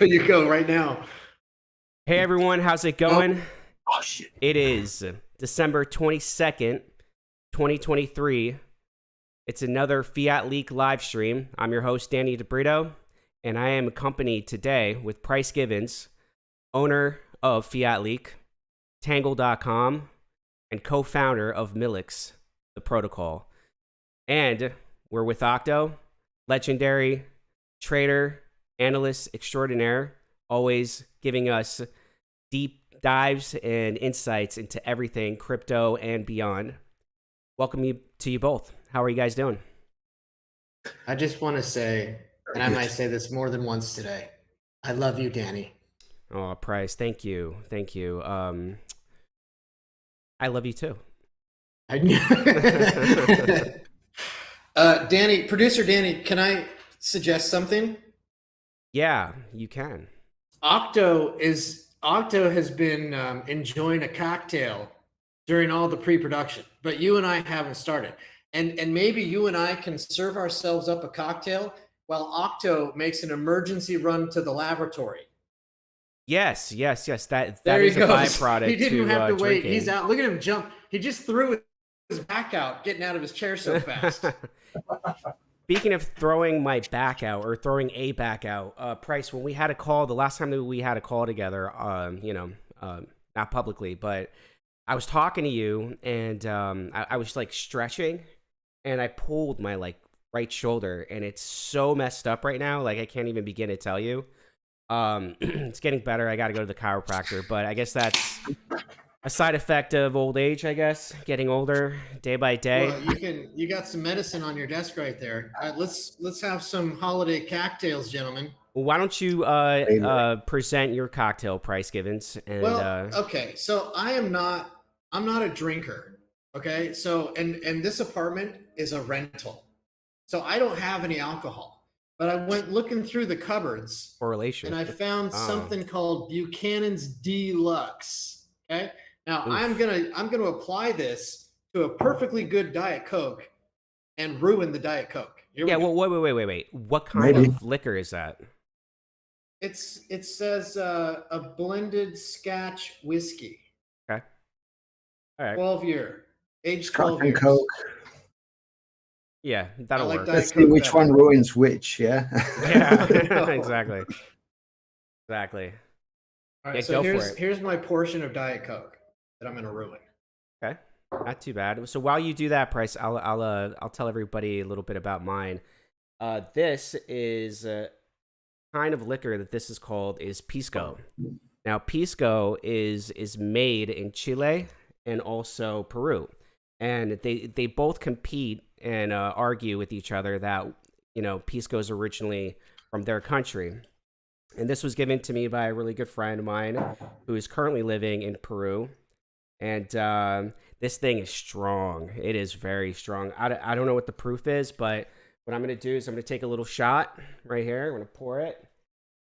You go right now. Hey everyone, how's it going? Oh shit. It is December 22nd, 2023. It's another FiatLeak live stream. I'm your host, Danny DeBrito, and I am accompanied today with Price Givens, owner of FiatLeak, Tangle.com, and co-founder of wmlx, the protocol. And we're with Octo, legendary trader, analyst extraordinaire, always giving us deep dives and insights into everything crypto and beyond. Welcome to you both. How are you guys doing? I just want to say, and I might say this more than once today, I love you, Danny. Oh, Price, thank you. Thank you. I love you too. Danny, producer Danny, can I suggest something? Yeah, you can. Octo has been enjoying a cocktail during all the pre-production, but you and I haven't started. And maybe you and I can serve ourselves up a cocktail while Octo makes an emergency run to the laboratory. Yes. That There he is a goes. byproduct He didn't to have to wait. drinking. He's out. Look at him jump. He just threw his back out, getting out of his chair so fast. Speaking of throwing my back out or throwing a back out, Price, when we had a call, the last time that we had a call together, not publicly, but I was talking to you and I was like stretching and I pulled my like right shoulder and it's so messed up right now. Like I can't even begin to tell you. It's getting better. I got to go to the chiropractor, but I guess that's a side effect of old age, I guess, getting older day by day. Well, you got some medicine on your desk right there. Let's have some holiday cocktails, gentlemen. Well, why don't you present your cocktail, Price Givens? And Okay. So I'm not a drinker. Okay. So and this apartment is a rental. So I don't have any alcohol. But I went looking through the cupboards correlation, and I found something called Buchanan's Deluxe. Okay. Now I'm gonna apply this to a perfectly good Diet Coke and ruin the Diet Coke. Well, wait. What kind of liquor is that? It says a blended Scotch whiskey. Okay. All right. 12-year, age 12 Scotch and years. Coke. Yeah, that'll work. Let's see which one ruins which. Yeah. Yeah. Exactly. All right. So here's my portion of Diet Coke that I'm gonna ruin. Okay. Not too bad. So while you do that, Price, I'll tell everybody a little bit about mine. This is kind of liquor that this is called is Pisco. Now, Pisco is made in Chile and also Peru, and they both compete and argue with each other that Pisco is originally from their country. And this was given to me by a really good friend of mine who is currently living in Peru. And this thing is strong. It is very strong. I don't know what the proof is, but what I'm going to do is I'm going to take a little shot right here. I'm going to pour it.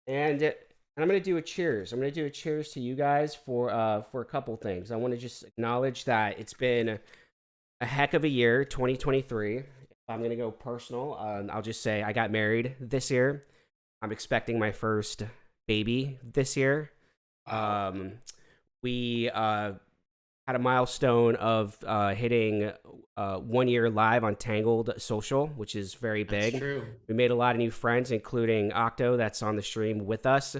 And I'm going to do a cheers. I'm going to do a cheers to you guys for a couple things. I want to just acknowledge that it's been a heck of a year, 2023. If I'm going to go personal, I'll just say I got married this year. I'm expecting my first baby this year. We had a milestone of hitting 1 year live on Tangled Social, which is very big. That's true. We made a lot of new friends, including Octo, that's on the stream with us.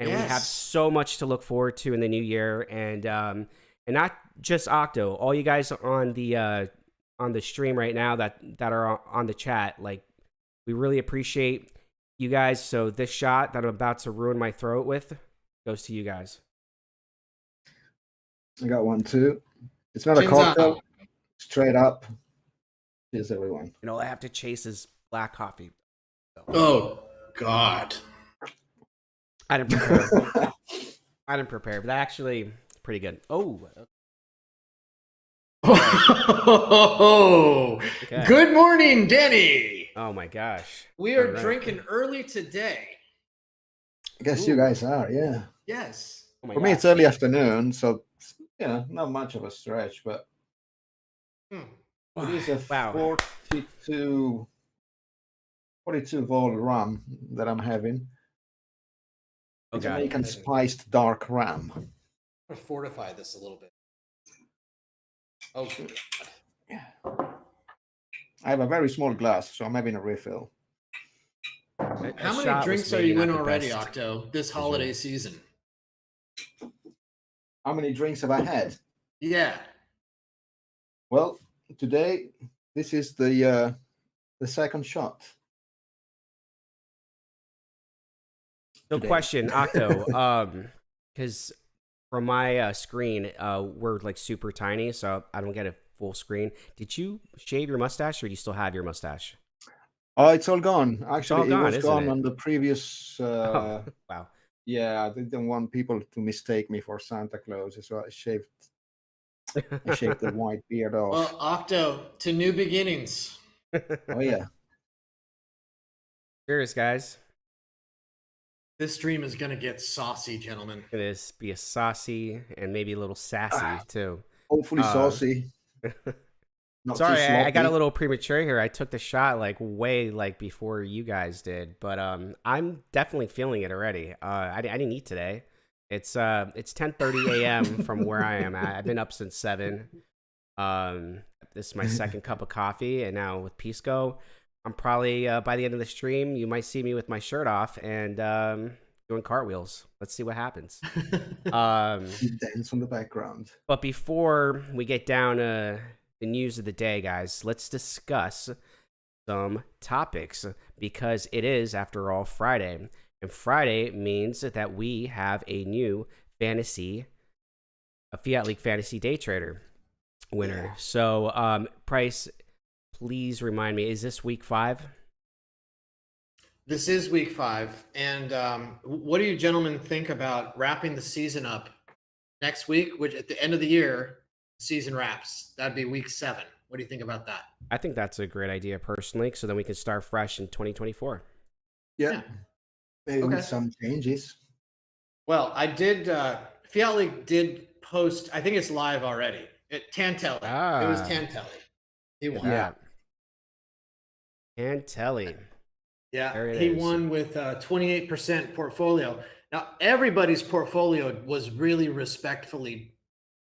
And we have so much to look forward to in the new year. And not just Octo, all you guys on the stream right now that are on the chat, like we really appreciate you guys. So this shot that I'm about to ruin my throat with goes to you guys. I got one too. It's not a cocktail. Straight up. Cheers, everyone. All I have to chase is black coffee. So. Oh God. I didn't prepare. But that actually pretty good. Oh. Oh. Okay. Good morning, Denny. Oh my gosh. We are drinking early today. I guess you guys are, yeah. Yes. Oh for me, it's early afternoon, so not much of a stretch, but it is a 42 volt rum that I'm having. Oh god. Jamaican spiced dark ram. I'm gonna fortify this a little bit. Oh, good. Yeah. I have a very small glass, so I'm having a refill. How many drinks are you in already, Octo, this holiday season? How many drinks have I had? Yeah. Well, today this is the second shot. So today. question, Octo, because from my screen, we're like super tiny, so I don't get a full screen. Did you shave your mustache, or do you still have your mustache? Oh, it's all gone. Actually, all gone, it was isn't gone it? on the previous. Oh, wow. Yeah, I didn't want people to mistake me for Santa Claus, so I shaved the white beard off. Well, Octo, to new beginnings. Oh yeah. Cheers, guys. This stream is gonna get saucy, gentlemen. Gonna be a saucy and maybe a little sassy too. Hopefully saucy. Not Sorry, too I got a sloppy. little premature here. I took the shot like way like before you guys did, but I'm definitely feeling it already. I didn't eat today. It's 10:30 a.m. from where I am at. I've been up since 7. This is my second cup of coffee, and now with Pisco, I'm probably by the end of the stream, you might see me with my shirt off and doing cartwheels. Let's see what happens. You dance on the background. But before we get down to the news of the day, guys, let's discuss some topics because it is, after all, Friday. And Friday means that we have a new FiatLeak Fantasy Day Trader winner. Yeah. So, Price, please remind me, is this week 5? This is week 5. And what do you gentlemen think about wrapping the season up next week, which at the end of the year, season wraps? That'd be week 7. What do you think about that? I think that's a great idea personally, so then we can start fresh in 2024. Yeah. Maybe with some changes. Well, I did FiatLeak did post, I think it's live already. Tantelli. It was Tantelli. He won. Yeah. Tantelli. Yeah, he won with 28% portfolio. Now, everybody's portfolio was really respectfully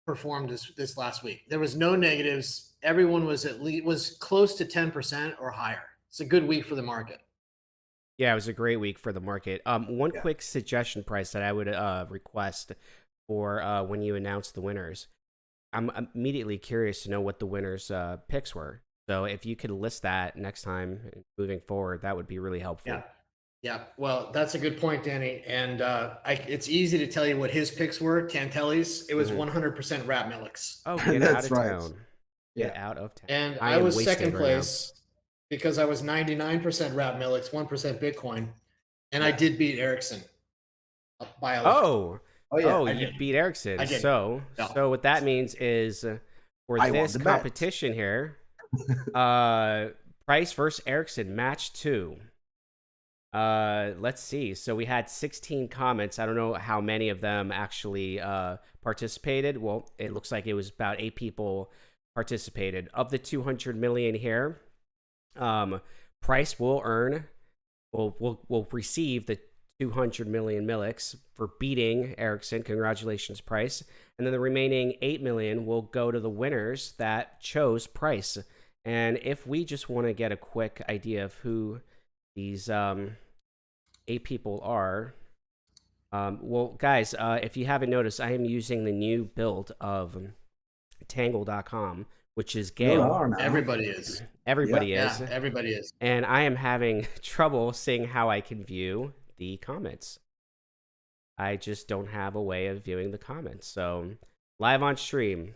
performed this last week. There was no negatives. Everyone was close to 10% or higher. It's a good week for the market. Yeah, it was a great week for the market. One quick suggestion, Price, that I would request for when you announce the winners. I'm immediately curious to know what the winners' picks were. So if you could list that next time moving forward, that would be really helpful. Yeah. Well, that's a good point, Danny. And it's easy to tell you what his picks were. Tantelli's. It was 100% wmlx. Oh, get out of town. Get out of town. And I was second place because I was 99% wmlx, 1% Bitcoin, and I did beat Ericsson by a lot. You beat Ericsson. So what that means is for this competition here, Price versus Ericsson match 2. Let's see. So we had 16 comments. I don't know how many of them actually participated. Well, it looks like it was about 8 people participated. Of the 200 million here, Price will receive the 200 million Millix for beating Ericsson. Congratulations, Price. And then the remaining 8 million will go to the winners that chose Price. And if we just want to get a quick idea of who these 8 people are, well, guys, if you haven't noticed, I am using the new build of Tangle.com, which is Gale. Everybody is. Everybody is. Yeah, everybody is. And I am having trouble seeing how I can view the comments. I just don't have a way of viewing the comments. So, live on stream,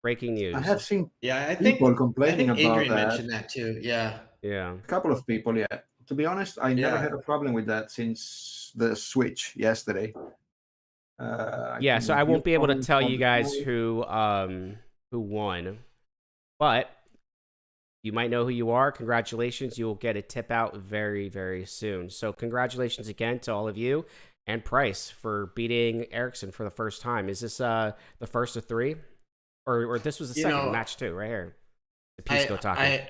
breaking news. I have seen people complaining about Adrian that. mentioned that too. Yeah. A couple of people, To be honest, I never had a problem with that since the switch yesterday. So I won't be able to tell you guys who won, but you might know who you are. Congratulations. You will get a tip out very, very soon. So congratulations again to all of you and Price for beating Ericsson for the first time. Is this the first of 3? Or this was the second match 2 right here? The Pisco talking.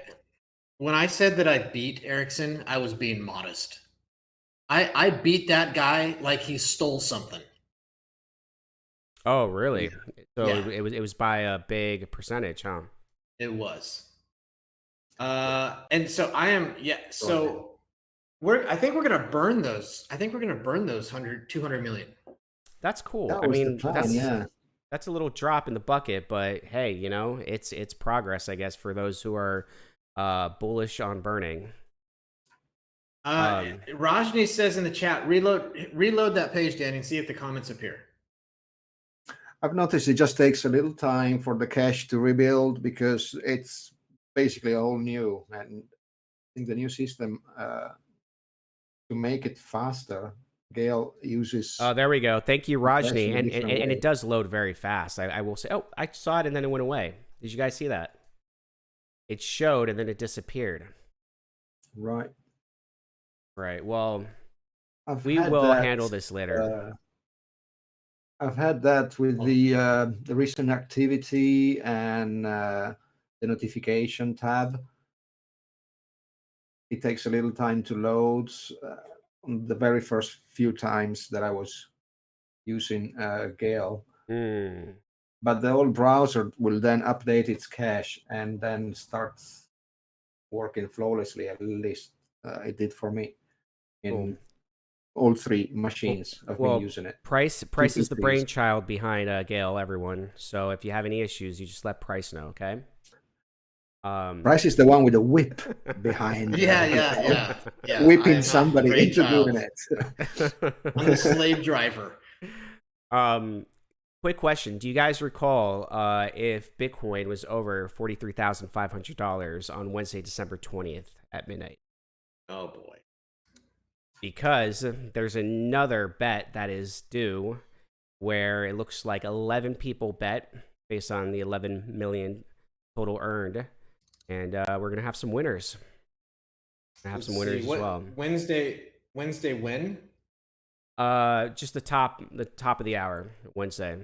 When I said that I beat Ericsson, I was being modest. I beat that guy like he stole something. Oh, really? So Yeah. it was by a big percentage, huh? It was. And so I am, yeah. So I think we're gonna burn those. I think we're gonna burn those 200 million. That's cool. That I was the mean, plan, yeah. that's a little drop in the bucket, but hey, you know, it's progress, I guess, for those who are bullish on burning. Rajni says in the chat, reload that page, Danny, and see if the comments appear. I've noticed it just takes a little time for the cache to rebuild because it's basically all new, and I think the new system to make it faster, Gale uses. Oh, there we go. Thank you, the cache Rajni. in a And different way. it does load very fast. I will say. Oh, I saw it and then it went away. Did you guys see that? It showed and then it disappeared. Right. Right. Well, I've we had will that, handle this later. I've had that with the recent activity and the notification tab. It takes a little time to load. On the very first few times that I was using Gale, but the old browser will then update its cache and then start working flawlessly. At least it did for me in all three machines. I've been using it. Price Two is the PCs. brainchild behind Gale, everyone. So if you have any issues, you just let Price know, okay? Price is the one with the whip behind. Yeah. Whipping somebody into doing it. I'm the slave driver. Quick question: do you guys recall if Bitcoin was over $43,500 on Wednesday, December 20th at midnight? Oh boy! Because there's another bet that is due, where it looks like 11 people bet based on the 11 million total earned, and we're gonna have some winners. As well. Wednesday when? Just the top of the hour, Wednesday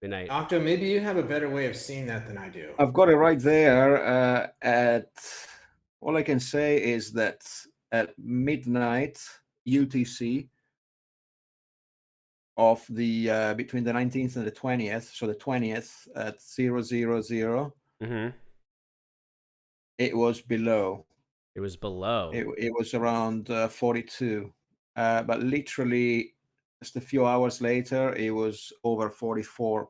midnight. Octo, maybe you have a better way of seeing that than I do. I've got it right there. All I can say is that at midnight UTC of the between the 19th and the 20th, so the 20th at 000, it was below. It was below. It was around 42, but literally just a few hours later, it was over 44.2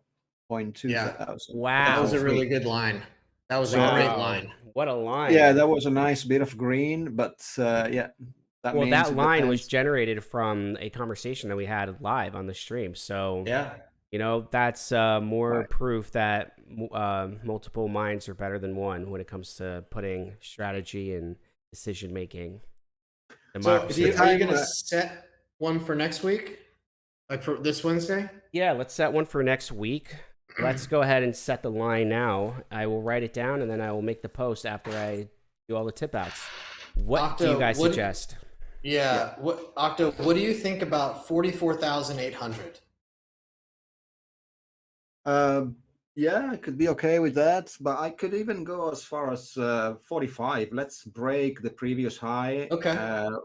thousand. Wow, that was a really good line. That was a great line. What a line! Yeah, that was a nice bit of green, but yeah. That line was generated from a conversation that we had live on the stream. So yeah, you know, that's more proof that multiple minds are better than one when it comes to putting strategy and decision making. So are you going to set one for next week, like for this Wednesday? Yeah, let's set one for next week. Let's go ahead and set the line now. I will write it down and then I will make the post after I do all the tip outs. What Octo, do you guys suggest? Yeah. Octo, what do you think about 44,800? Yeah, I could be okay with that, but I could even go as far as 45. Let's break the previous high,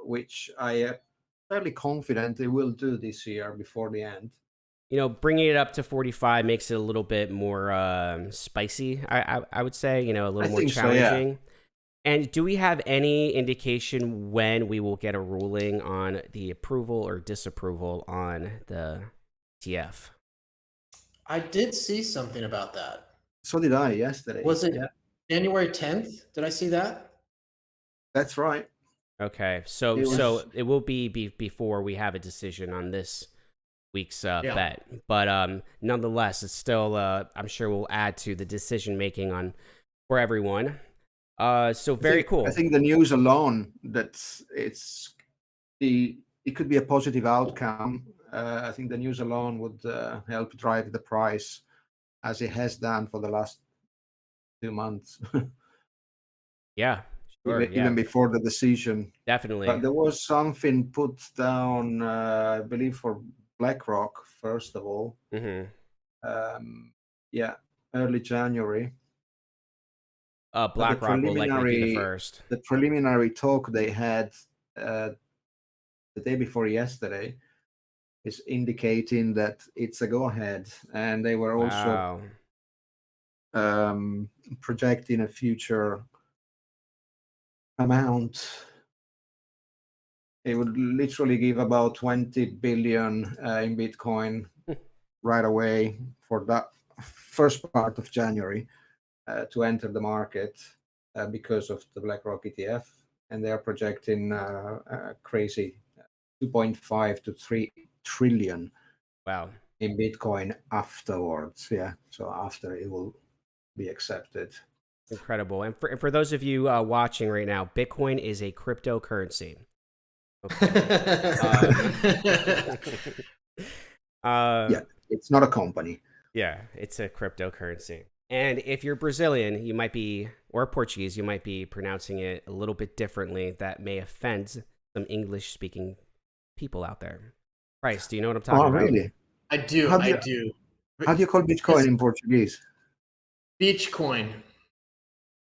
which I am fairly confident it will do this year before the end. You know, bringing it up to 45 makes it a little bit more spicy, I would say, you know, a little more challenging. So, yeah. And do we have any indication when we will get a ruling on the approval or disapproval on the ETF? I did see something about that. So did I yesterday. Was it January 10th? Did I see that? That's right. Okay, so it will be before we have a decision on this week's bet, but nonetheless, it's still I'm sure will add to the decision making for everyone. So very cool. I think the news alone that it could be a positive outcome. I think the news alone would help drive the price as it has done for the last 2 months. Yeah, sure. Even before the decision. Definitely. But there was something put down, I believe, for BlackRock, first of all. Early January. BlackRock will likely be the first. The preliminary talk they had the day before yesterday, is indicating that it's a go-ahead, and they were also projecting a future amount. It would literally give about 20 billion in Bitcoin right away for that first part of January to enter the market because of the BlackRock ETF, and they are projecting a crazy 2.5 to 3 trillion. Wow. In Bitcoin afterwards. Yeah. So after it will be accepted. Incredible. And for those of you watching right now, Bitcoin is a cryptocurrency. Okay. Yeah, it's not a company. Yeah, it's a cryptocurrency. And if you're Brazilian, you might be, or Portuguese, you might be pronouncing it a little bit differently. That may offend some English-speaking people out there. Price, do you know what I'm talking about? Oh, really? I do. How I do. How do you call Bitcoin in Portuguese? Beach coin.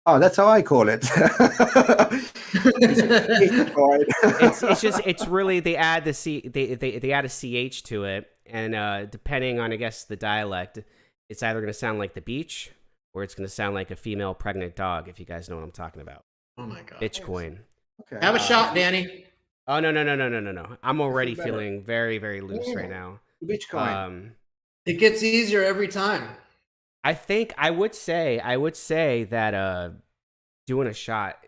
Oh, that's how I call it. Bitcoin. it's really they add the they add a ch to it, and depending on, I guess, the dialect, it's either going to sound like the beach or it's going to sound like a female pregnant dog. If you guys know what I'm talking about. Oh my god. Bitcoin. Okay. Have a shot, Danny. Oh no! I'm already feeling very, very loose right now. Bitcoin. It gets easier every time. I think I would say that doing a shot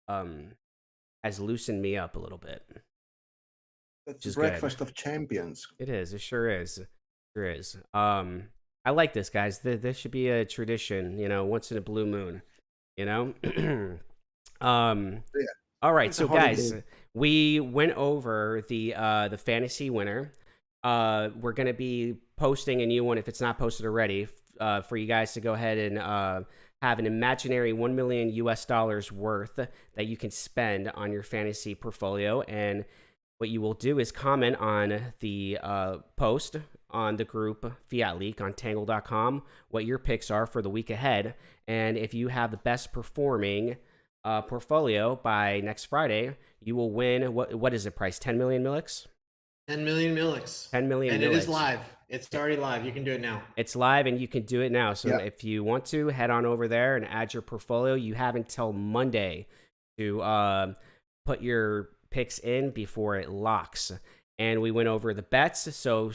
has loosened me up a little bit. That's breakfast of champions. It is. It sure is. It sure is. I like this, guys. This should be a tradition. You know, once in a blue moon. You know. Yeah. All right, It's so a holiday. guys, we went over the fantasy winner. We're gonna be posting a new one if it's not posted already, for you guys to go ahead and have an imaginary $1 million US worth that you can spend on your fantasy portfolio. And what you will do is comment on the post on the group FiatLeak on Tangle.com what your picks are for the week ahead. And if you have the best performing portfolio by next Friday, you will win. What is it, price? 10 million Milix? 10 million Milix. 10 million and Milix. It is live. It's already live. You can do it now. It's live and you can do it now. So yeah. if you want to, head on over there and add your portfolio. You have until Monday to put your picks in before it locks. And we went over the bets. So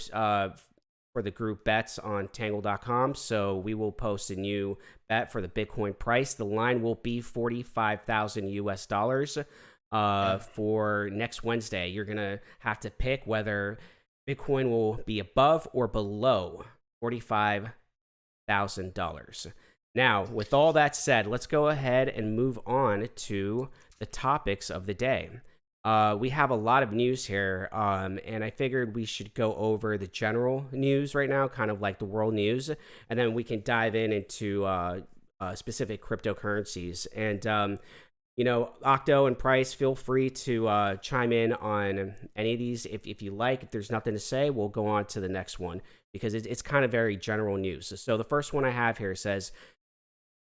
for the group bets on Tangle.com. So we will post a new bet for the Bitcoin price. The line will be 45,000 US dollars for next Wednesday. You're going to have to pick whether Bitcoin will be above or below $45,000. Now, with all that said, let's go ahead and move on to the topics of the day. We have a lot of news here, and I figured we should go over the general news right now, kind of like the world news, and then we can dive into specific cryptocurrencies. And, you know, Octo and Price, feel free to chime in on any of these if you like. If there's nothing to say, we'll go on to the next one because it's kind of very general news. So the first one I have here says,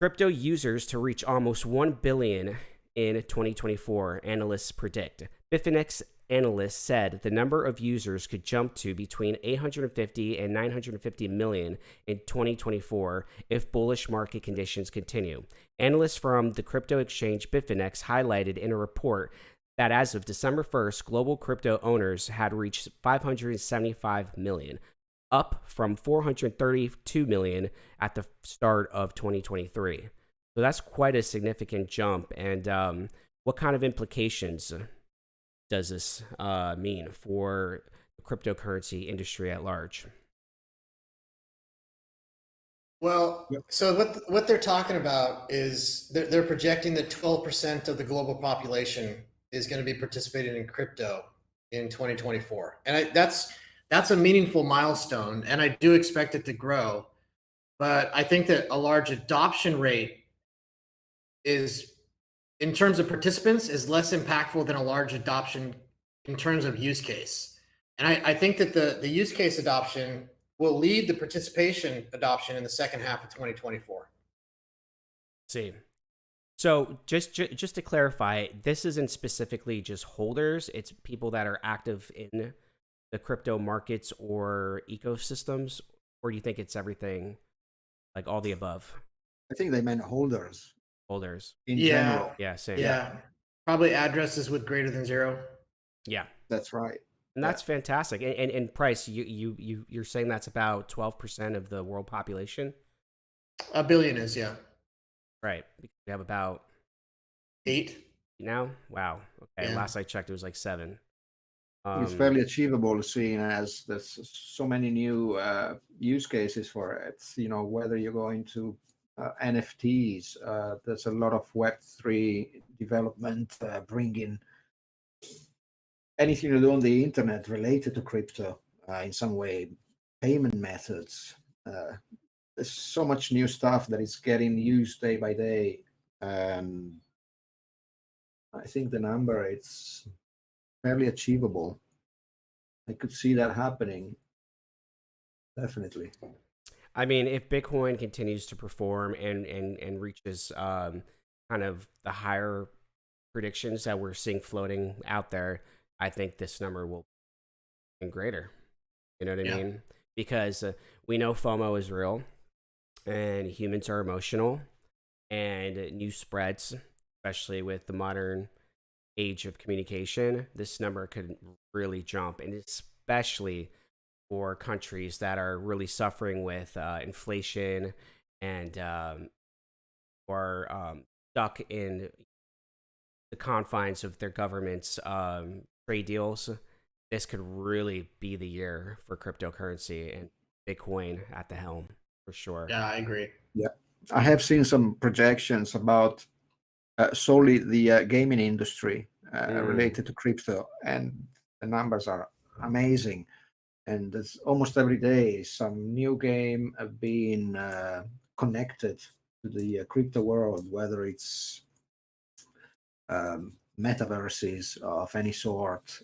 crypto users to reach almost 1 billion in 2024, analysts predict. Bitfinex analysts said the number of users could jump to between 850 and 950 million in 2024 if bullish market conditions continue. Analysts from the crypto exchange Bitfinex highlighted in a report that as of December 1st, global crypto owners had reached 575 million, up from 432 million at the start of 2023. So that's quite a significant jump. And what kind of implications does this mean for the cryptocurrency industry at large? Well, so what they're talking about is they're projecting that 12% of the global population is going to be participating in crypto in 2024. And that's a meaningful milestone. And I do expect it to grow. But I think that a large adoption rate is, in terms of participants, is less impactful than a large adoption in terms of use case. And I think that the use case adoption will lead the participation adoption in the second half of 2024. See. So just to clarify, this isn't specifically just holders. It's people that are active in the crypto markets or ecosystems, or do you think it's everything, like all the above? I think they meant holders Holders. in Yeah. general. Yeah, same. Yeah. Probably addresses with greater than 0. Yeah. That's right. And that's fantastic. And Price, you're saying that's about 12% of the world population? A billion is, yeah. Right. We have about 8 now. Wow. Okay. Yeah. Last I checked, it was like 7. It's fairly achievable, seeing as there's so many new use cases for it. You know, whether you're going to NFTs, there's a lot of Web3 development bringing anything to do on the internet related to crypto in some way, payment methods. There's so much new stuff that is getting used day by day. I think the number, it's fairly achievable. I could see that happening. Definitely. I mean, if Bitcoin continues to perform and reaches kind of the higher predictions that we're seeing floating out there, I think this number will be greater. You know what I mean? Because we know FOMO is real, and humans are emotional, and news spreads, especially with the modern age of communication. This number could really jump, and especially for countries that are really suffering with inflation and are stuck in the confines of their government's trade deals. This could really be the year for cryptocurrency and Bitcoin at the helm, for sure. Yeah, I agree. Yeah, I have seen some projections about solely the gaming industry related to crypto, and the numbers are amazing. And there's almost every day some new game being connected to the crypto world, whether it's metaverses of any sort,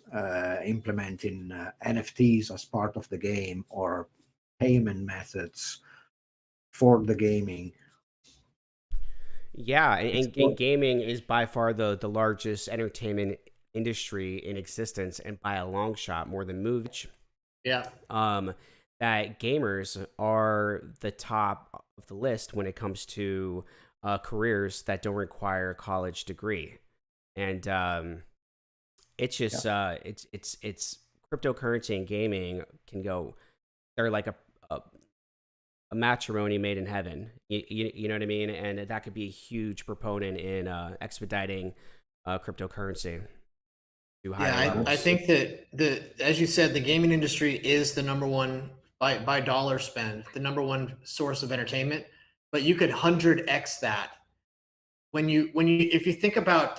implementing NFTs as part of the game, or payment methods for the gaming. Yeah, and gaming is by far the largest entertainment industry in existence, and by a long shot, more than movies. Yeah. That gamers are the top of the list when it comes to careers that don't require a college degree. And it's just it's cryptocurrency and gaming can go, they're like a matrimony made in heaven. You know what I mean? And that could be a huge proponent in expediting cryptocurrency. Yeah, I think that as you said, the gaming industry is the number one by dollar spend, the number one source of entertainment. But you could 100x that when you if you think about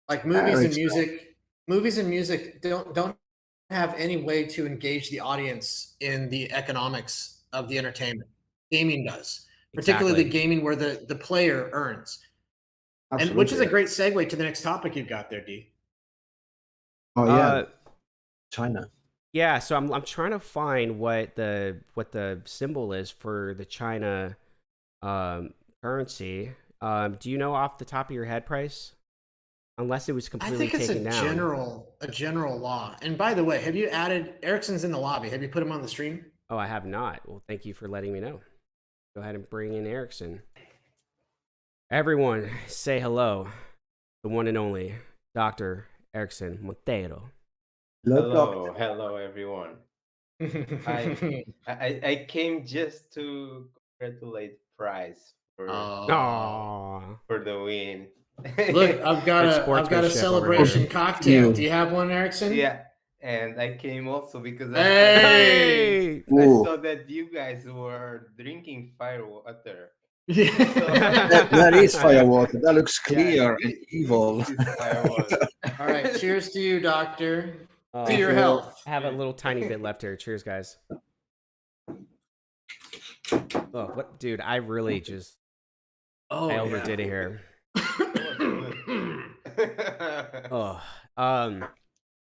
like movies and music don't have any way to engage the audience in the economics of the entertainment. Gaming does, particularly gaming where the player earns. Absolutely. And which is a great segue to the next topic you've got there, D. Oh yeah, China. Yeah, so I'm trying to find what the symbol is for the China currency. Do you know off the top of your head, Price? Unless it was completely taken down. I think it's a general law. And by the way, have you added Erickson's in the lobby? Have you put him on the stream? Oh, I have not. Well, thank you for letting me know. Go ahead and bring in Erickson. Everyone, say hello. The one and only Dr. Erickson Montero. Hello, everyone. I came just to congratulate Price for the win. Look, I've got a celebration cocktail. Do you have one, Erickson? Yeah, and I came also because I saw that you guys were drinking firewater. Yeah. that is firewater. That looks clear and evil. All right, cheers to you, doctor. To your health. I have a little tiny bit left here. Cheers, guys. Oh, what, dude? I really just I overdid it here.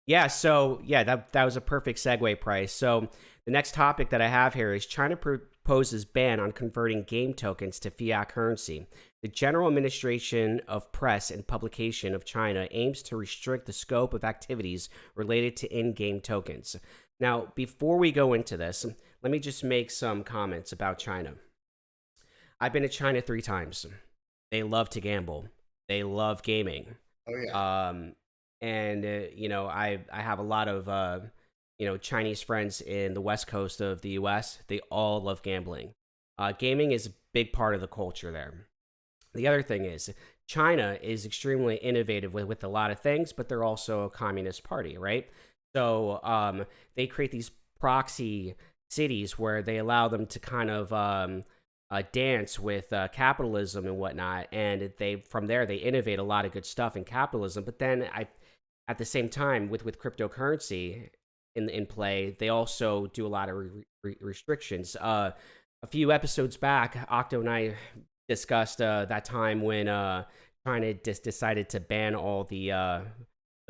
That was a perfect segue, Price. So the next topic that I have here is China proposes ban on converting game tokens to fiat currency. The General Administration of Press and Publication of China aims to restrict the scope of activities related to in-game tokens. Now, before we go into this, let me just make some comments about China. I've been to China 3 times. They love to gamble. They love gaming. Oh yeah. And I have a lot of Chinese friends in the West Coast of the U.S. They all love gambling. Gaming is a big part of the culture there. The other thing is China is extremely innovative with a lot of things, but they're also a communist party, right? So they create these proxy cities where they allow them to kind of dance with capitalism and whatnot, and from there they innovate a lot of good stuff in capitalism. But then at the same time, with cryptocurrency in play, they also do a lot of restrictions. A few episodes back, Octo and I discussed that time when China decided to ban all the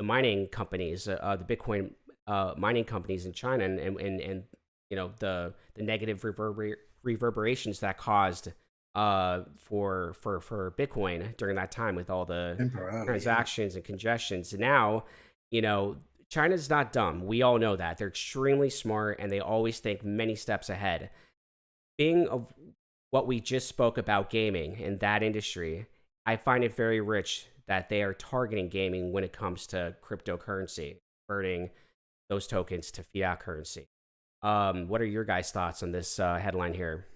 mining companies, the Bitcoin mining companies in China, and the negative reverberations that caused for Bitcoin during that time with all the transactions and congestions. And now, China's not dumb. We all know that. They're extremely smart, and they always think many steps ahead. Being of what we just spoke about gaming in that industry, I find it very rich that they are targeting gaming when it comes to cryptocurrency, converting those tokens to fiat currency. What are your guys' thoughts on this headline here?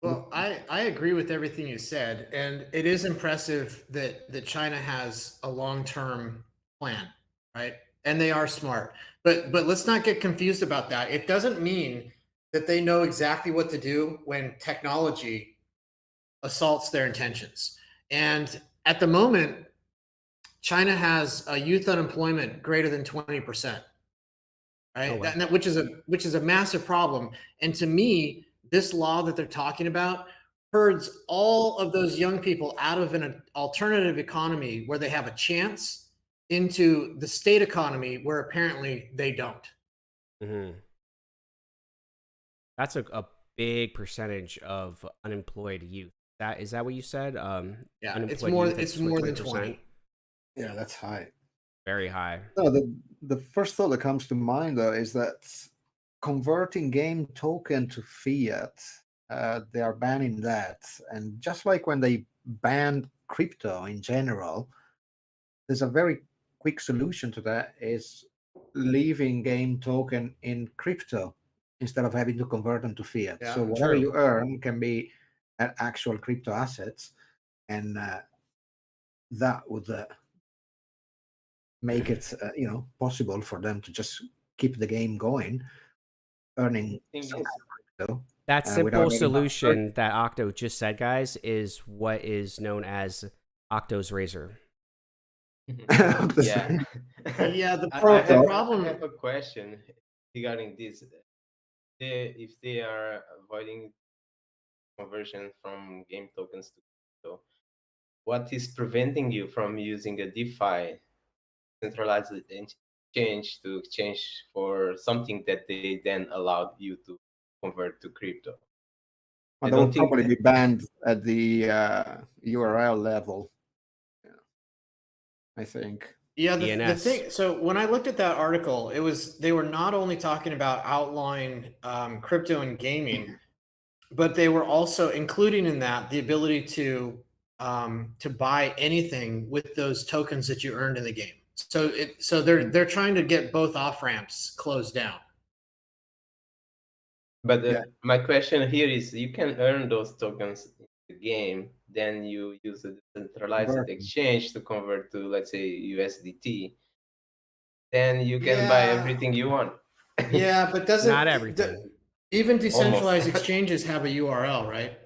Well, I agree with everything you said, and it is impressive that China has a long-term plan, right? And they are smart. But let's not get confused about that. It doesn't mean that they know exactly what to do when technology assaults their intentions. And at the moment, China has a youth unemployment greater than 20%, right? Oh, wow. Which is a massive problem. And to me, this law that they're talking about herds all of those young people out of an alternative economy where they have a chance into the state economy where apparently they don't. Mm-hmm. That's a big percentage of unemployed youth. Is that what you said? Yeah, unemployed it's more youth, it's more than 20%? 20. Yeah, that's high. Very high. No, the first thought that comes to mind though is that converting game token to fiat, they are banning that, and just like when they banned crypto in general, there's a very quick solution to that: is leaving game token in crypto instead of having to convert them to fiat. Yeah, So whatever true. you earn can be actual crypto assets, and that would make it possible for them to just keep the game going, earning Thing some is, crypto. That without simple having to solution that Octo just said, guys, is what is known as Octo's razor. yeah. Yeah, the I problem. have a question regarding this. If they are avoiding conversion from game tokens to crypto, what is preventing you from using a DeFi centralized exchange to exchange for something that they then allowed you to convert to crypto? Well, I that don't would think probably that- be banned at the URL level. Yeah, I think. Yeah, the DNS. thing. So when I looked at that article, they were not only talking about outlawing crypto and gaming, but they were also including in that the ability to buy anything with those tokens that you earned in the game. So they're trying to get both off ramps closed down. But Yeah. my question here is, you can earn those tokens in the game, then you use a centralized Convert. exchange to convert to, let's say, USDT. Then you can buy everything you want. Yeah, but doesn't Not everything. Even decentralized Almost. exchanges have a URL, right?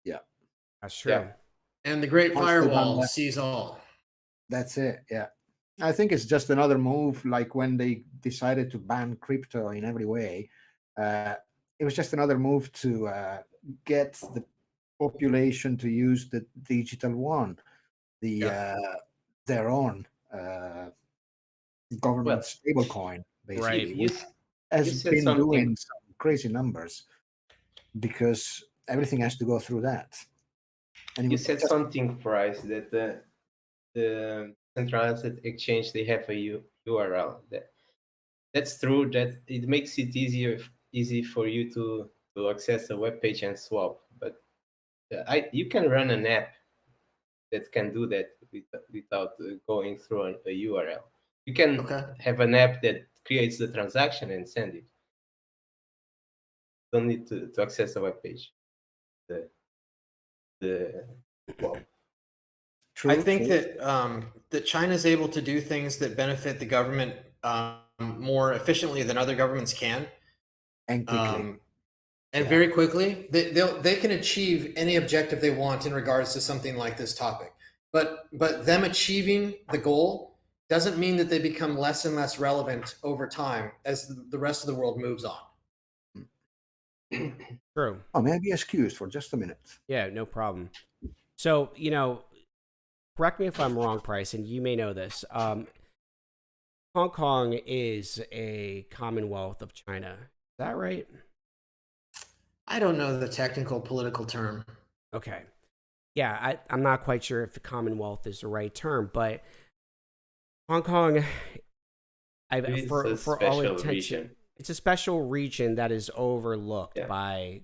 Yeah, That's true. Yeah. And the Great Once they ban Firewall that- sees all. that's it. Yeah, I think it's just another move, like when they decided to ban crypto in every way. It was just another move to get the population to use the digital one, their own government stablecoin, basically, Right. which has said been something- doing some crazy numbers because everything has to go through that. And You it said just- something, Price, that the centralized exchange, they have a URL. That's true. That it makes it easy for you to access a web page and swap. But you can run an app that can do that without going through a URL. You can Okay. have an app that creates the transaction and send it. Don't need to access a web page. The well, True, I think true. that China is able to do things that benefit the government more efficiently than other governments can, And quickly. and Yeah. very quickly. They can achieve any objective they want in regards to something like this topic. But them achieving the goal doesn't mean that they become less and less relevant over time as the rest of the world moves on. True. Oh, may I be excused for just a minute? Yeah, no problem. So, you know, correct me if I'm wrong, Price, and you may know this. Hong Kong is a Commonwealth of China. Is that right? I don't know the technical political term. Okay. Yeah, I'm not quite sure if the Commonwealth is the right term, but Hong Kong, it's for a all special intention, region. it's a special region that is overlooked Yeah. by,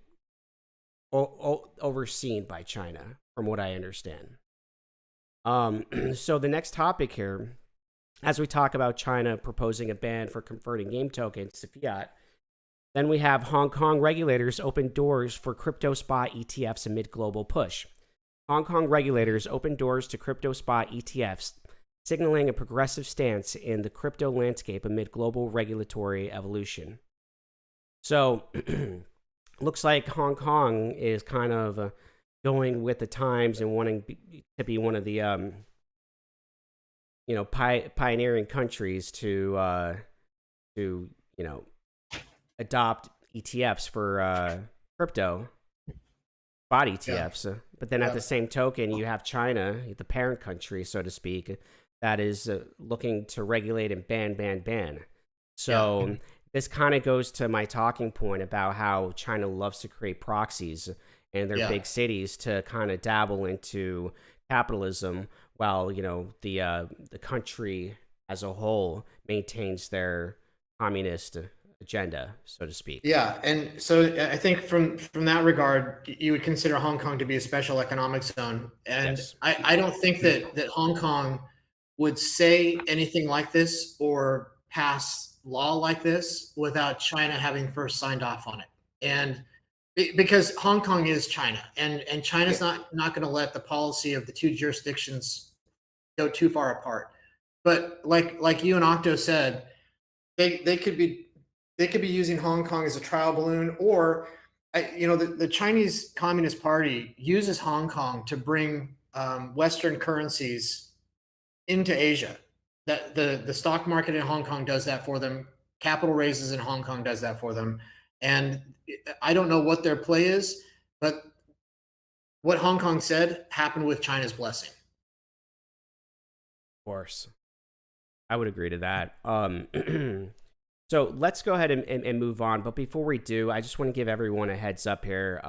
overseen by China, from what I understand. So the next topic here, as we talk about China proposing a ban for converting game tokens to fiat, then we have Hong Kong regulators open doors for crypto spot ETFs amid global push. Hong Kong regulators open doors to crypto spot ETFs, signaling a progressive stance in the crypto landscape amid global regulatory evolution. So, looks like Hong Kong is kind of going with the times and wanting to be one of the pioneering countries to adopt ETFs for crypto spot ETFs. But then at the same token, you have China, the parent country, so to speak, that is looking to regulate and ban. So this kind of goes to my talking point about how China loves to create proxies in their big cities to kind of dabble into capitalism, while the country as a whole maintains their communist agenda, so to speak. Yeah, and so I think from that regard, you would consider Hong Kong to be a special economic zone, and Yes. I don't think that Hong Kong would say anything like this or pass law like this without China having first signed off on it, and because Hong Kong is China, and China's not going to let the policy of the two jurisdictions go too far apart. But like you and Octo said, they could be using Hong Kong as a trial balloon, or the Chinese Communist Party uses Hong Kong to bring Western currencies into Asia. That the stock market in Hong Kong does that for them. Capital raises in Hong Kong does that for them. And I don't know what their play is, but what Hong Kong said happened with China's blessing. Of course, I would agree to that. So let's go ahead and move on. But before we do, I just want to give everyone a heads up here.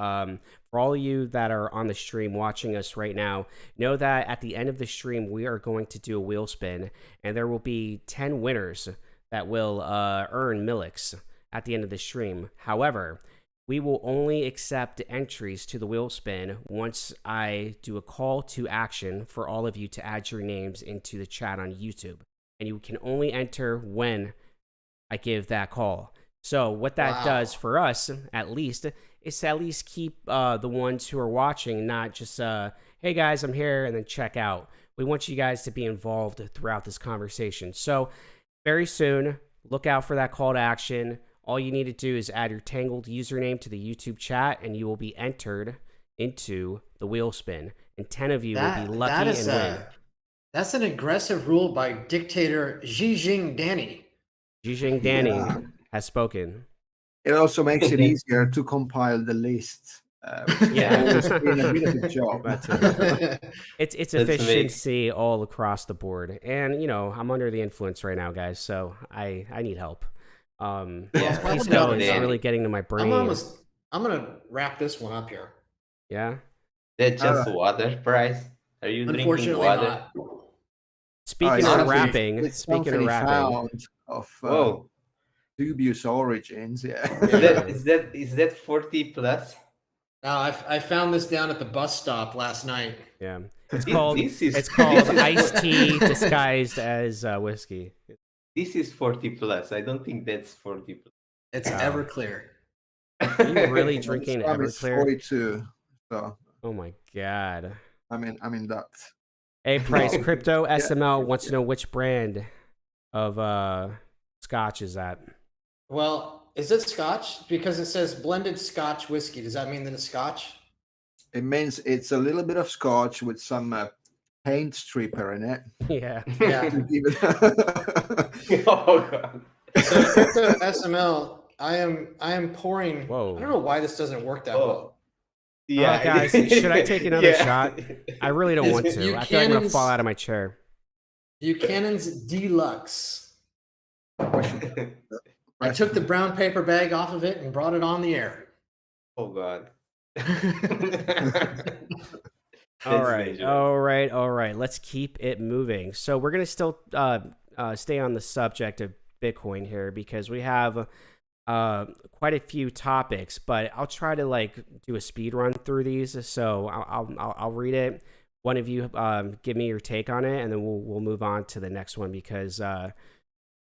For all of you that are on the stream watching us right now, know that at the end of the stream, we are going to do a wheel spin, and there will be 10 winners that will earn wmlx at the end of the stream. However, we will only accept entries to the wheel spin once I do a call to action for all of you to add your names into the chat on YouTube. And you can only enter when I give that call. So what that does for us, at least, is to at least keep the ones who are watching, not just, hey guys, I'm here, and then check out. We want you guys to be involved throughout this conversation. So very soon, look out for that call to action. All you need to do is add your Tangled username to the YouTube chat, and you will be entered into the wheel spin. And 10 of you will be lucky and win. That's an aggressive rule by dictator Xi Jinping. Xi Danny has spoken. It also makes it easier to compile the list. It's been a bit of a job. It's efficiency all across the board. And, I'm under the influence right now, guys, so I need help. Pisco is really getting to my brain. I'm gonna wrap this one up here. Yeah? That just water price? Are you drinking Unfortunately water? not. Speaking it's of something- rapping, it's speaking something of he rapping, found of Whoa. dubious origins. Is Yeah. that 40 plus? I found this down at the bus stop last night. yeah, This is it's called this is iced tea disguised as whiskey. This is 40 plus. I don't think that's 40 plus. It's Wow. Everclear. Are you really This drinking one is Everclear? 42. So Oh my god. I mean that. Hey, Price, Wow. Crypto SML yeah. wants to know which brand of scotch is that? Well, is it Scotch? Because it says blended Scotch whiskey. Does that mean that it's Scotch? It means it's a little bit of scotch with some paint stripper in it. Yeah. Yeah. To give it- Oh god. So Crypto SML, I am pouring. Whoa. I don't know why this doesn't work that Oh. well. Yeah, guys, should I take another Yeah. shot? I really don't Is want it to. I feel like I'm gonna fall Buchanan's- out of my chair. Buchanan's Deluxe. I took the brown paper bag off of it and brought it on the air. Oh god. All That's right, dangerous. all right. Let's keep it moving. So we're gonna still stay on the subject of Bitcoin here because we have quite a few topics, but I'll try to like do a speed run through these. So I'll read it. One of you give me your take on it, and then we'll move on to the next one because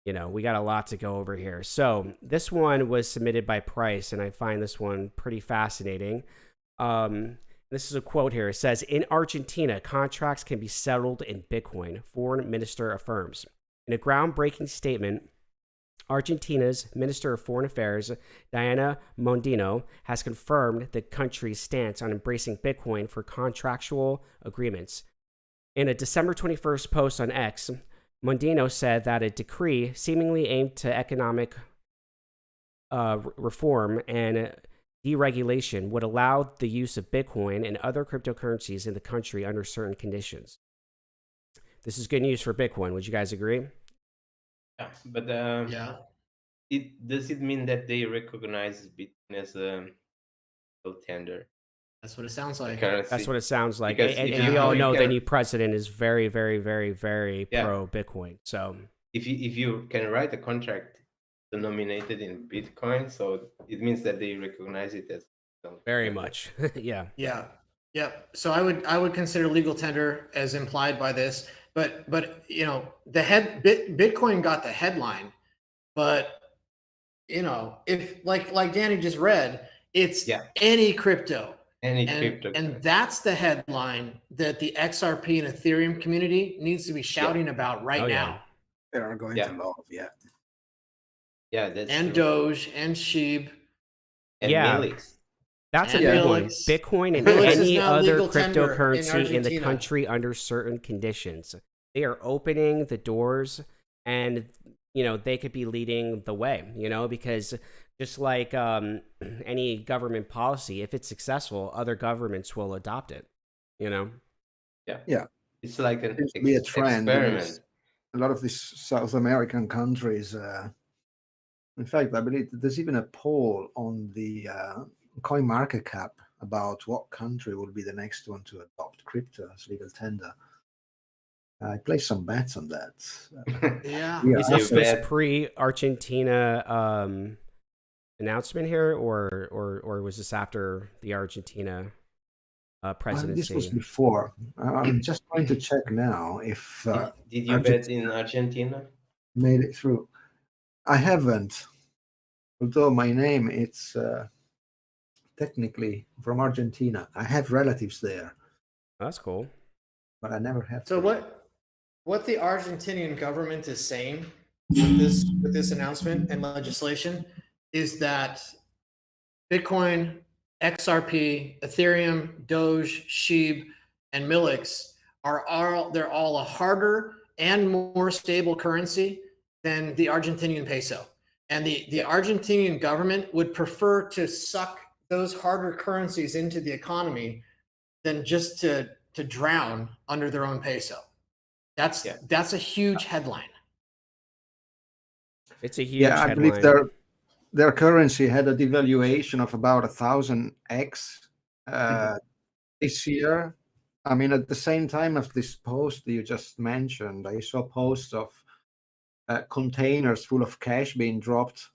you know we got a lot to go over here. So this one was submitted by Price, and I find this one pretty fascinating. This is a quote here. It says, "In Argentina, contracts can be settled in Bitcoin, foreign minister affirms." In a groundbreaking statement, Argentina's Minister of Foreign Affairs, Diana Mondino, has confirmed the country's stance on embracing Bitcoin for contractual agreements. In a December 21st post on X, Mondino said that a decree seemingly aimed to economic reform and deregulation would allow the use of Bitcoin and other cryptocurrencies in the country under certain conditions. This is good news for Bitcoin. Would you guys agree? Yeah, but Yeah. does it mean that they recognize Bitcoin as a tender That's what it sounds like. currency? That's what it sounds like. Because And if we you- all you know the can- new president is very, very, very, very Yeah. pro Bitcoin. So If you can write a contract denominated in Bitcoin, so it means that they recognize it as very tender. much. Yeah. Yeah. Yep. So I would consider legal tender as implied by this, but you know, Bitcoin got the headline, but you know, if like Danny just read, it's Yeah. any crypto. Any And, crypto. and that's the headline that the XRP and Ethereum community needs to be shouting about right Oh, yeah. now. They are going Yeah. to love. Yeah. Yeah, that's And true. Doge and Sheeb. And Yeah. Milix. That's a And big one. Milix. Bitcoin and Milix is any now other legal tender in cryptocurrency in the Argentina. country under certain conditions. They are opening the doors and, you know, they could be leading the way, you know, because just like any government policy, if it's successful, other governments will adopt it, you know? It's like an Seems to be a trend. experiment. A lot of these South American countries. In fact, I believe there's even a poll on the CoinMarketCap about what country will be the next one to adopt crypto as legal tender. I placed some bets on that. Yeah. Yeah. Is You this bet. pre-Argentina announcement here, or was this after the Argentina presidency? This was before. I'm just trying to check now if Did you bet in Argentina? made it through. I haven't, although my name it's technically from Argentina. I have relatives there, That's cool. but I never have. So what the Argentinian government is saying with this announcement and legislation is that Bitcoin, XRP, Ethereum, Doge, Sheeb, and Milix they're all a harder and more stable currency than the Argentinian peso. And the Argentinian government would prefer to suck those harder currencies into the economy than just to drown under their own peso. That's a huge headline. It's a huge Yeah, I headline. believe their currency had a devaluation of about 1,000x this year, I mean, at the same time of this post you just mentioned, I saw posts of containers full of cash being dropped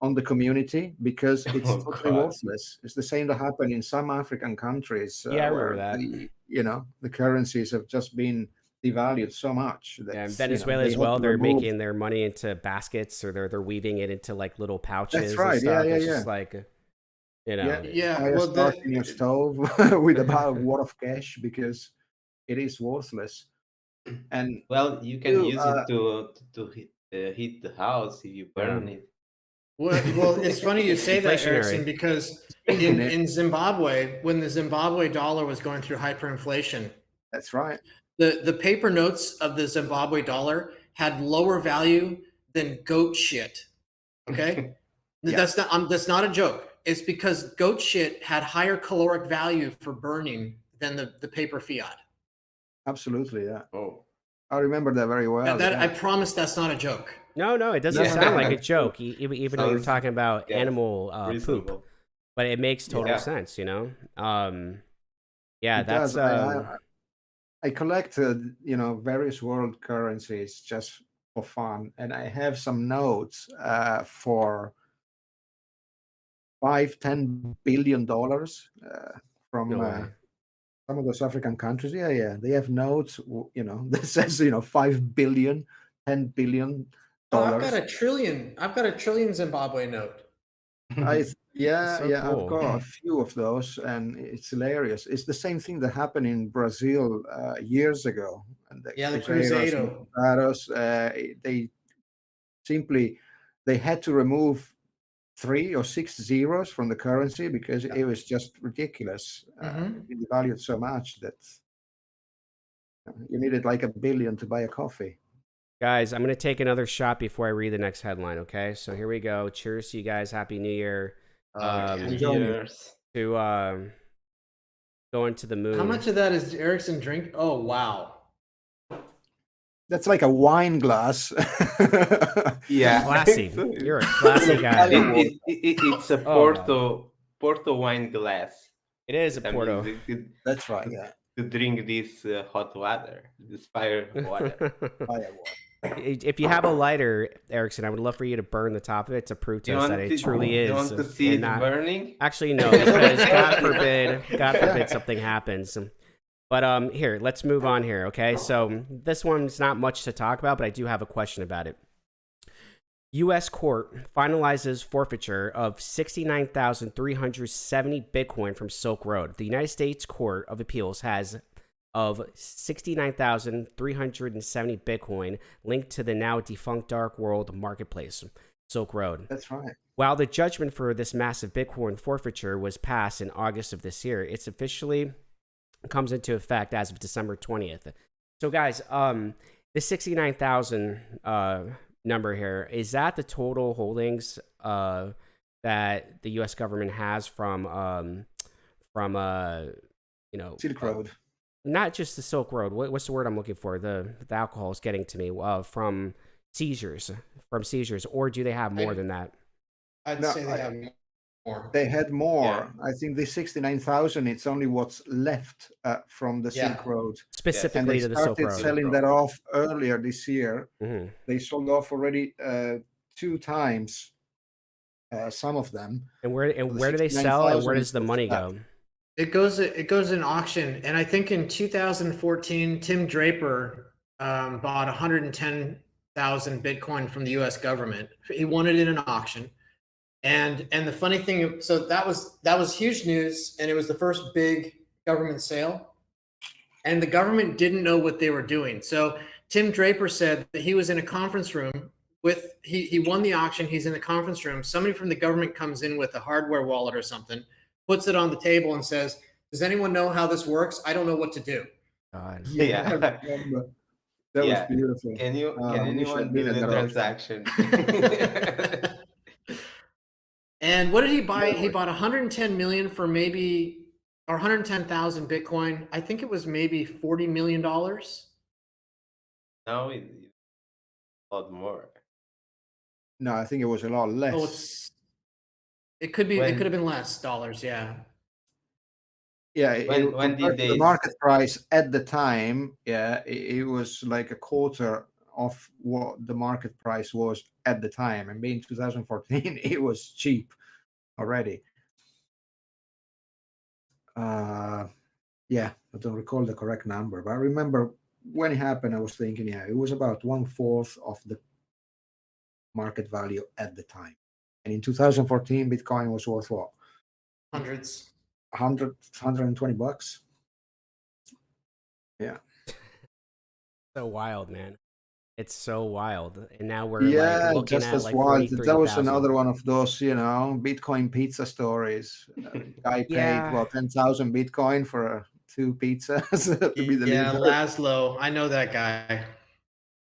on the community because it's Oh totally God. worthless. It's the same that happened in some African countries Yeah, I remember where that. the currencies have just been devalued so much that And Venezuela as they had well, to they're remove. making their money into baskets, or they're weaving it into like little pouches That's and right. Yeah, stuff. yeah, It's yeah. just like, you know, Yeah, Yeah, fire well, start in your stove with about a wad of cash because it is worthless. And Well, you can you, use it to heat the house if you burn it. well, it's funny you say that, Erickson, Inflationary. because Speaking it, in Zimbabwe, when the Zimbabwe dollar was going through hyperinflation, that's right. the paper notes of the Zimbabwe dollar had lower value than goat shit. Okay, Yeah. that's not a joke. It's because goat shit had higher caloric value for burning than the paper fiat. Absolutely, yeah. Oh. I remember that very well. That Yeah. I promise that's not a joke. No, it doesn't Yeah. sound like a joke. Even though you're Sounds, talking about yeah, animal poop, reasonable. but it makes total Yeah. sense. Yeah, It that's does. I collect various world currencies just for fun, and I have some notes for $5-10 billion from no way. some of those African countries. Yeah, they have notes, that says 5 billion, 10 billion Oh, I've got dollars. a trillion. I've got a trillion Zimbabwe note. Yeah, So I've cool. got a few of those, and it's hilarious. It's the same thing that happened in Brazil years ago, and the Yeah, the Cruzeiros and Cruzeiro. Cruzados, they had to remove 3 or 6 zeros from the currency because it was just ridiculous. Mhm. It devalued so much that you needed like $1 billion to buy a coffee. Guys, I'm gonna take another shot before I read the next headline. Okay, so here we go. Cheers to you guys. Happy New Year. Enjoy it. Years. To going to the moon. How much of that is Erickson drink? Oh, wow. That's like a wine glass. Yeah. Classy. You're a classy guy. It's a Oh, Porto wine glass. It is a That Porto. means That's right. Yeah. to drink this hot water, this fire water. If you have a lighter, Erickson, I would love for you to burn the top of it to prove to us that it truly is. You want to see it not, burning? Actually, no, because God forbid something happens. But here, let's move on here, okay? So this one's not much to talk about, but I do have a question about it. U.S. court finalizes forfeiture of 69,370 Bitcoin from Silk Road. The United States Court of Appeals has of 69,370 Bitcoin linked to the now defunct dark world marketplace, Silk Road. That's right. While the judgment for this massive Bitcoin forfeiture was passed in August of this year, it's officially comes into effect as of December 20th. So guys, the 69,000 number here, is that the total holdings that the US government has from Silk Road. Not just the Silk Road. What's the word I'm looking for? The alcohol is getting to me. From seizures, or do they have more than that? I'd No, say they have more. They had more. Yeah. I think the 69,000. It's only what's left from the Silk Road, and Specifically they to the Silk started Road. selling that off earlier this year. Mhm. They sold off already 2 times. Some of them. And where The do they sell, and where 69,000 does the is money left. go? It goes in auction, and I think in 2014, Tim Draper bought 110,000 Bitcoin from the U.S. government. He won it in an auction, and the funny thing, so that was huge news, and it was the first big government sale, and the government didn't know what they were doing. So Tim Draper said that he was in a conference room with he won the auction. He's in the conference room. Somebody from the government comes in with a hardware wallet or something, puts it on the table and says, "Does anyone know how this works? I don't know what to do." God. Yeah. I remember. That was beautiful. Can I wish anyone I'd do been the at that transaction? And what did he buy? He bought 110 million for maybe, or 110,000 Bitcoin. I think it was maybe $40 million. Now it's a lot more. No, I think it was a lot less. Oh, it could have been less dollars. Yeah. Yeah, When did compared to the they? market price at the time, yeah, it was like a quarter of what the market price was at the time. And being 2014, it was cheap already. Yeah, I don't recall the correct number, but I remember when it happened, I was thinking, yeah, it was about 1/4 of the market value at the time. And in 2014, Bitcoin was worth what? Hundreds. 120 bucks. Yeah. So wild, man. It's so wild. And now we're like Yeah, looking just at as like wild. That was 43,000. another one of those, Bitcoin pizza stories. Guy paid Yeah. 10,000 Bitcoin for 2 pizzas to be Yeah, delivered. Laszlo. I know that guy.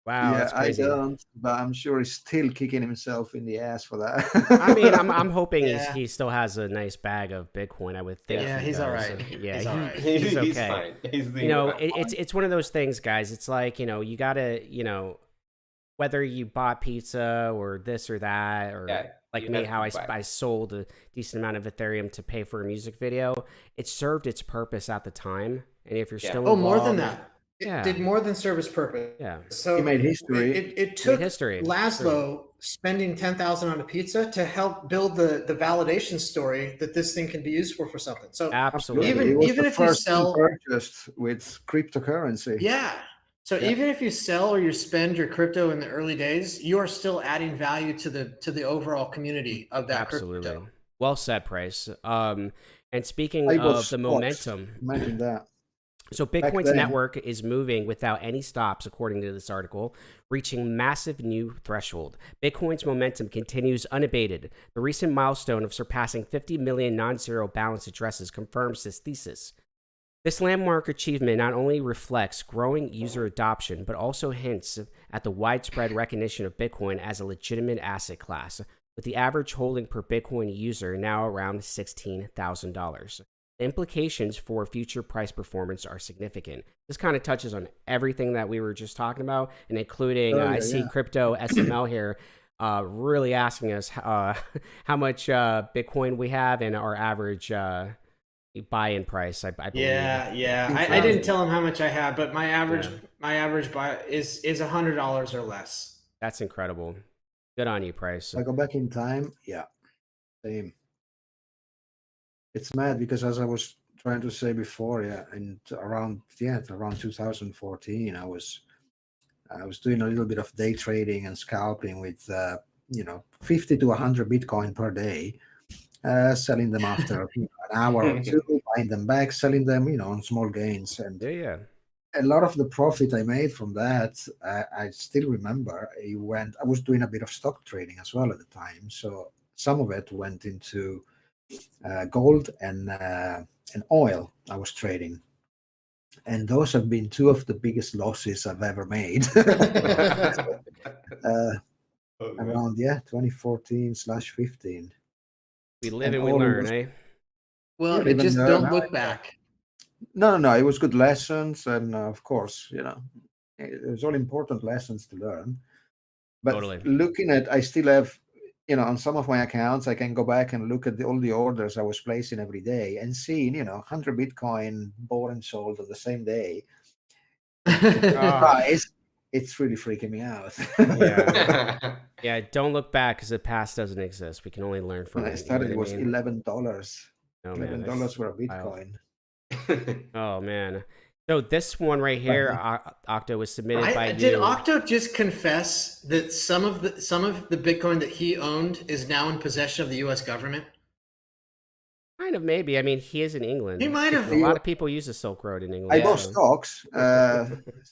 Wow, Yeah, that's I crazy. don't, but I'm sure he's still kicking himself in the ass for that. I mean, I'm hoping Yeah. he still has a nice bag of Bitcoin. I would think. Yeah, he he's all does. right. Yeah, He's all right. he's He's okay. fine. He's doing You know, well. it's one of those things, guys. It's like, you gotta, whether you bought pizza or this or that, or Yeah, like you me, have how to buy. I sold a decent amount of Ethereum to pay for a music video. It served its purpose at the time, and if you're Yeah. still Oh, more than involved, that. It Yeah. did more than serve its purpose. yeah, He So made history. it made took history. Laszlo spending 10,000 on a pizza to help build the validation story that this thing can be used for something. So Absolutely. It was even the if you first thing sell, purchased with cryptocurrency. yeah. So Yeah. even if you sell or you spend your crypto in the early days, you are still adding value to the overall community of that Absolutely. crypto. Well said, Price. And speaking I of was the shocked. momentum, Imagine that. so Back Bitcoin's then. network is moving without any stops, according to this article, reaching massive new threshold. Bitcoin's momentum continues unabated. The recent milestone of surpassing 50 million non-zero balance addresses confirms this thesis. This landmark achievement not only reflects growing user adoption, but also hints at the widespread recognition of Bitcoin as a legitimate asset class, with the average holding per Bitcoin user now around $16,000. The implications for future price performance are significant. This kind of touches on everything that we were just talking about, and including, I see Yeah. Crypto SML here really asking us how much Bitcoin we have and our average buy-in price, I believe. Yeah. I didn't tell him how much I have, but my average buy is $100 or less. That's incredible. Good on you, Price. If I go back in time, yeah, same. It's mad because, as I was trying to say before, yeah, and around 2014, I was doing a little bit of day trading and scalping with 50 to 100 Bitcoin per day, selling them after an hour or two, buying them back, selling them, on small gains. And Yeah. a lot of the profit I made from that, I still remember. I was doing a bit of stock trading as well at the time, so some of it went into gold and oil. I was trading, and those have been two of the biggest losses I've ever made. Around 2014/15. We live and And we all it learn, was- eh? Well, Yeah, it even just though don't now look back. No, it was good lessons, and of course, it was all important lessons to learn. But Totally. looking at, I still have, on some of my accounts, I can go back and look at all the orders I was placing every day and seeing, 100 Bitcoin bought and sold on the same day. Price, it's really freaking me out. Yeah. Yeah, don't look back because the past doesn't exist. We can only learn from When I it. started, You it know was what I mean? $11. Oh, man, $11 for a wild. Bitcoin. Oh, man. So this one right here, Octo, was submitted by Did you. Octo just confess that some of the Bitcoin that he owned is now in possession of the U.S. government? Kind of, maybe. I mean, he is in England. He might have. A lot of people use the Silk Road in England. I bought so- stocks. I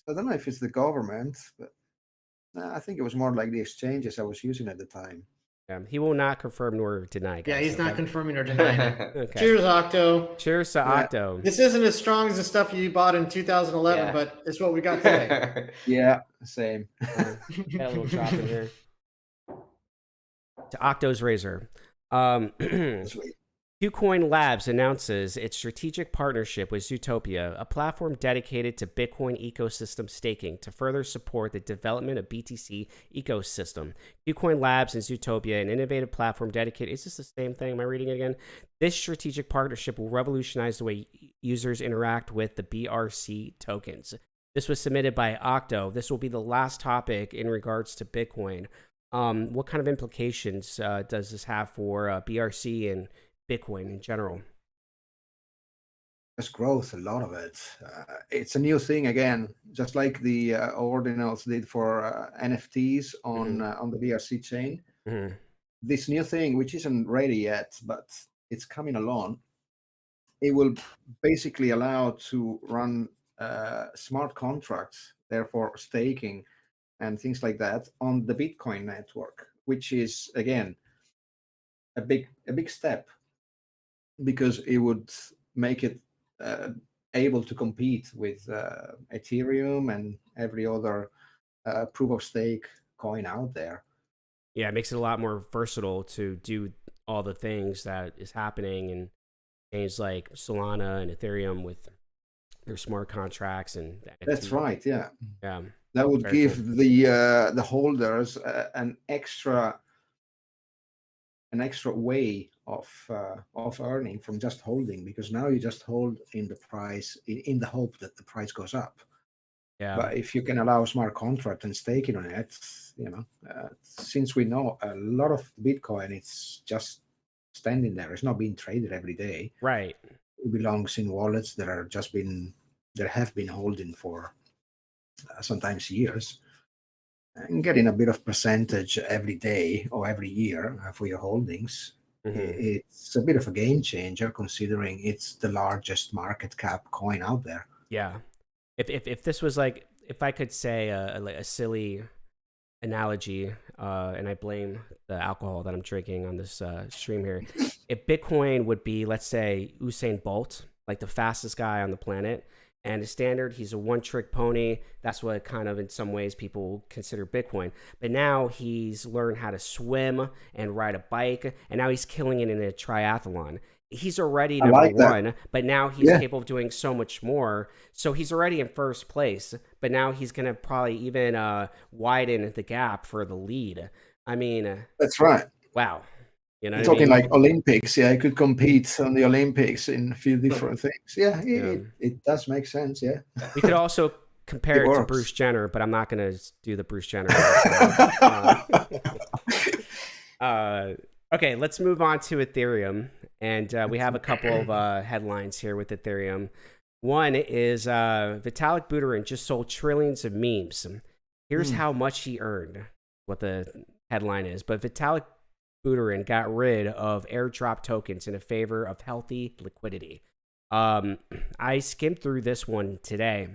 don't know if it's the government, but I think it was more like the exchanges I was using at the time. Yeah, he will not confirm nor deny. Yeah, Guys, he's not okay? confirming or denying it. Okay. Cheers, Octo. Cheers to Octo. This isn't as strong as the stuff you bought in 2011, Yeah. but it's what we got today. Yeah, same. Got a little drop in here. To Octo's Razor. Sweet. KuCoin Labs announces its strategic partnership with Zootopia, a platform dedicated to Bitcoin ecosystem staking to further support the development of BTC ecosystem. KuCoin Labs and Zootopia, an innovative platform dedicated... Is this the same thing? Am I reading it again? This strategic partnership will revolutionize the way users interact with the BRC tokens. This was submitted by Octo. This will be the last topic in regards to Bitcoin. What kind of implications does this have for BRC and Bitcoin in general? There's growth, a lot of it. It's a new thing again, just like the ordinals did for NFTs on the BRC chain. This new thing, which isn't ready yet, but it's coming along, it will basically allow to run smart contracts, therefore staking and things like that on the Bitcoin network, which is again a big step, because it would make it able to compete with Ethereum and every other proof of stake coin out there. Yeah, it makes it a lot more versatile to do all the things that is happening in things like Solana and Ethereum with their smart contracts and the That's NFT. right. Yeah. Yeah. That would Very give cool. the holders an extra way of earning from just holding, because now you just hold in the price in the hope that the price goes up. Yeah. But if you can allow smart contract and staking on it, since we know a lot of Bitcoin, it's just standing there. It's not being traded every day. Right. It belongs in wallets that have been holding for sometimes years, and getting a bit of percentage every day or every year for your holdings. It's a bit of a game changer, considering it's the largest market cap coin out there. Yeah. If this was like, if I could say a silly analogy, and I blame the alcohol that I'm drinking on this stream here, if Bitcoin would be, let's say, Usain Bolt, like the fastest guy on the planet, and standard, he's a one-trick pony. That's what kind of, in some ways, people consider Bitcoin. But now he's learned how to swim and ride a bike, and now he's killing it in a triathlon. He's already number one, but now he's capable of doing so much more. So he's already in first place, but now he's going to probably even widen the gap for the lead. I mean, that's right. Wow. You know, I'm talking like Olympics. Yeah, I could compete on the Olympics in a few different things. Yeah, it does make sense. Yeah. We could also compare it to Bruce Jenner, but I'm not going to do the Bruce Jenner. Okay, let's move on to Ethereum. And we have a couple of headlines here with Ethereum. One is Vitalik Buterin just sold trillions of memes. Here's how much he earned, what the headline is. But Vitalik Buterin got rid of airdrop tokens in favor of healthy liquidity. I skimmed through this one today,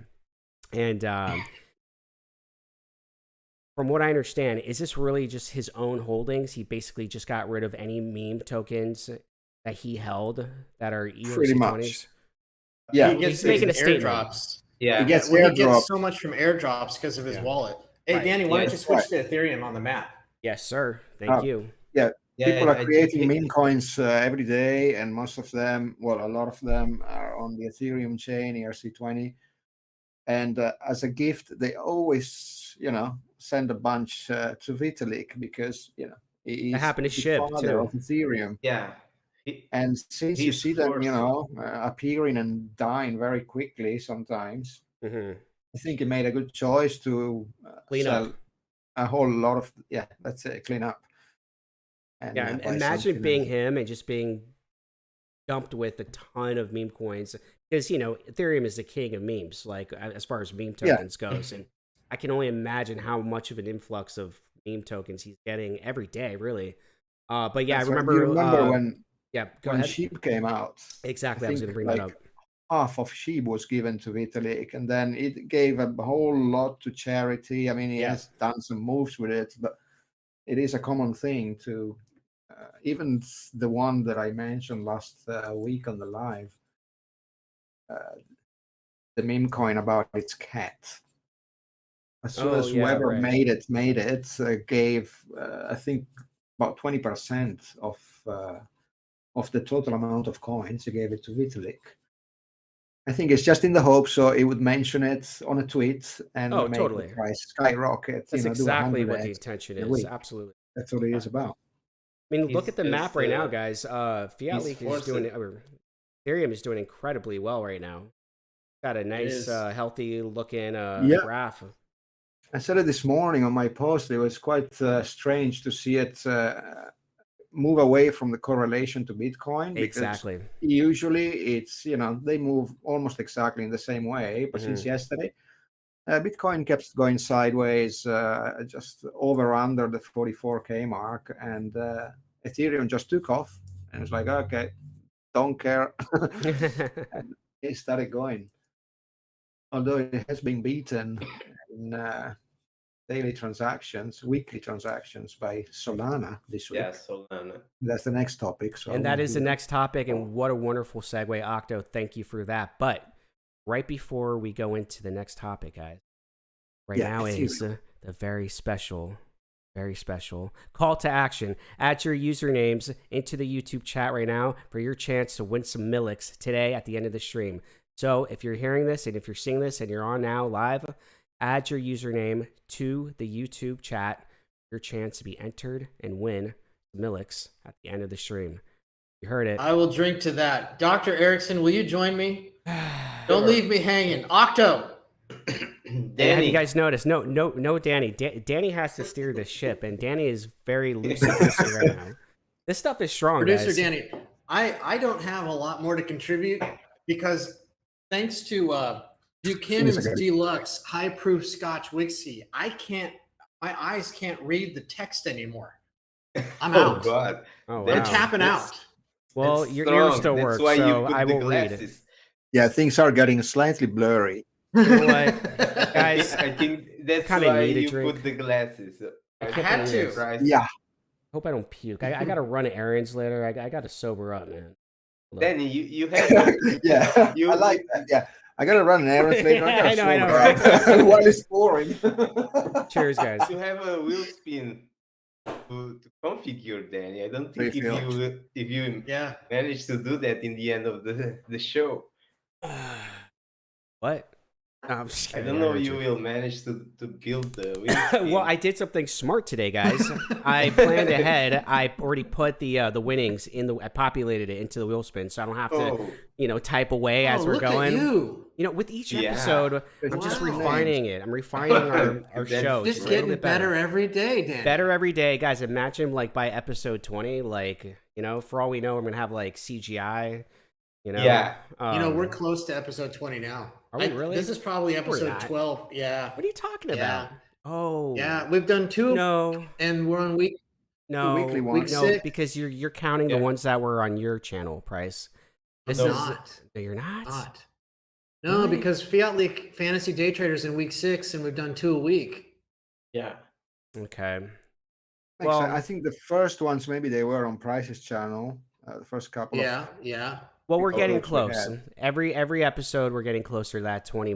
and from what I understand, is this really just his own holdings? He basically just got rid of any meme tokens that he held that are ERC20s? Pretty much. Yeah, he's making a statement. Airdrops. Yeah, he gets he gets so much from airdrops because of his wallet. Hey, Right. Danny, why don't you switch to Ethereum on the map? Yes, sir. Thank you. Yeah, people are creating meme coins every day, and most of them, well, a lot of them are on the Ethereum chain, ERC20. And as a gift, they always, send a bunch to Vitalik, because, he's happened to the ship father too of Ethereum. Yeah. And since you see them, appearing and dying very quickly sometimes, I think he made a good choice to clean sell up a whole lot of, clean up. And imagine being him and just being dumped with a ton of meme coins, because Ethereum is the king of memes, like as far as meme tokens goes, and I can only imagine how much of an influx of meme tokens he's getting every day, really. But yeah, I remember. You remember when when Sheep came out? Exactly, I was going to bring that up. Half of Sheep was given to Vitalik, and then it gave a whole lot to charity. I mean, he has done some moves with it, but it is a common thing to. Even the one that I mentioned last week on the live, the meme coin about its cat. As soon as whoever made it, gave I think about 20% of of the total amount of coins. He gave it to FiatLeak. I think it's just in the hope so he would mention it on a tweet and Oh, make totally. the price skyrocket. That's do exactly 100x what the intention in a is. week. Absolutely. That's what it is about. I mean, look He's at the map just, right now, guys. FiatLeak is forced doing it. or Ethereum is doing incredibly well right now. Got a nice, is. healthy looking Yeah. graph. I said it this morning on my post. It was quite strange to see it move away from the correlation to Bitcoin. Because Exactly. usually it's, they move almost exactly in the same way. But since yesterday, Bitcoin kept going sideways, just over under the 44K mark. And Ethereum just took off. And it's like, okay, don't care. And it started going. Although it has been beaten in daily transactions, weekly transactions by Solana this week. Yeah, Solana. That's the next topic. So And that is the next topic, and what a wonderful segue, Octo. Thank you for that. But right before we go into the next topic, guys, now is the very special call to action. Add your usernames into the YouTube chat right now for your chance to win some wmlx today at the end of the stream. So if you're hearing this and if you're seeing this and you're on now live, add your username to the YouTube chat. Your chance to be entered and win wmlx at the end of the stream. You heard it. I will drink to that. Dr. Erickson, will you join me? Don't leave me hanging. Octo. And have you guys noticed? No, Danny. Danny has to steer the ship, and Danny is very loosey-goosey right now. This stuff is strong, Producer guys. Danny, I don't have a lot more to contribute because thanks to Buchanan's Deluxe High Proof Scotch whiskey, my eyes can't read the text anymore. I'm out. God. Oh, wow. I'm tapping out. Well, your ears still work, so I will read. Yeah, things are getting slightly blurry. You know what, guys? I think that's kinda why need a you drink. put the glasses. I had to. Yeah. Hope I don't puke. I got to run errands later. I got to sober up, man. Look. Danny, you have Yeah, You- I like that. Yeah, I gotta run an errand later. I know, right? While it's pouring. Cheers, guys. you have a wheel spin to configure, Danny. I don't think Pre-filled. if you Yeah. manage to do that in the end of the show, What? No, I'm just I kidding. don't know heard you will manage to build the wheel spin. Well, I did something smart today, guys. I planned ahead. I already put the winnings I populated it into the wheel spin, so I don't have to, type away as we're look going. At you. With each Yeah. episode, I'm just Wow. refining it. I'm refining our That's shows. Just a little getting bit better every day, Dan. Better every day, guys. Imagine by episode 20, for all we know, I'm gonna have CGI. Yeah. We're close to episode 20 now. Are we really? This is probably episode not. 12. Yeah. What are you talking Yeah. about? Oh, Yeah, we've done 2. No, And we're on week. no, weekly Week ones. no, 6. because you're counting the Yeah. ones that were on your channel, Price. This I'm is not. no, you're not. Not. No, Really? because FiatLeak Fantasy Day Traders in week 6, and we've done 2 a week. Yeah. Okay. Makes Well- sense. I think the first ones maybe they were on Price's channel. The first couple. Yeah, yeah. Well, we're getting Looks like close. that. Every episode, we're getting closer to that 20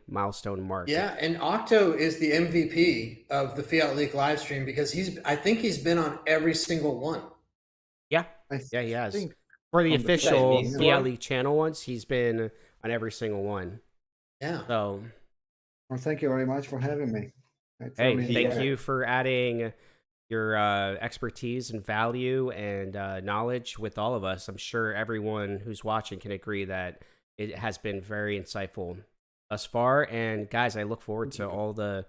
milestone mark. Yeah, and Octo is the MVP of the FiatLeak live stream because I think he's been on every single one. Yeah, I yeah, he has. think For the on the official Chinese Fiat one? League channel ones, he's been on every single one. Yeah. So, Well, thank you very much for having me. I hey, totally thank enjoyed it. you for adding your expertise and value and knowledge with all of us. I'm sure everyone who's watching can agree that it has been very insightful thus far. And guys, I look forward to all the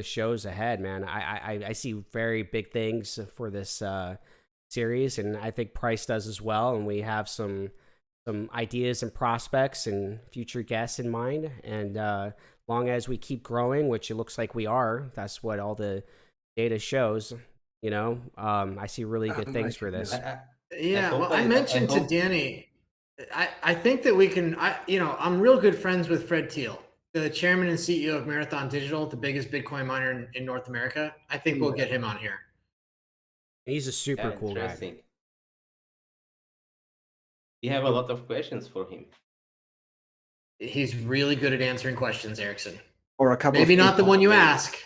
shows ahead, man. I see very big things for this series, and I think Price does as well. And we have some ideas and prospects and future guests in mind. And long as we keep growing, which it looks like we are, that's what all the data shows. I see really good things for this. Yeah, hope well, I I mentioned to hope- Danny, I think that we can, I'm real good friends with Fred Thiel, the chairman and CEO of Marathon Digital, the biggest Bitcoin miner in North America. I think we'll get him on here. He's a super cool guy. Interesting. We have a lot of questions for him. He's really good at answering questions, Erickson. Or a couple. Maybe of not the people. one you ask.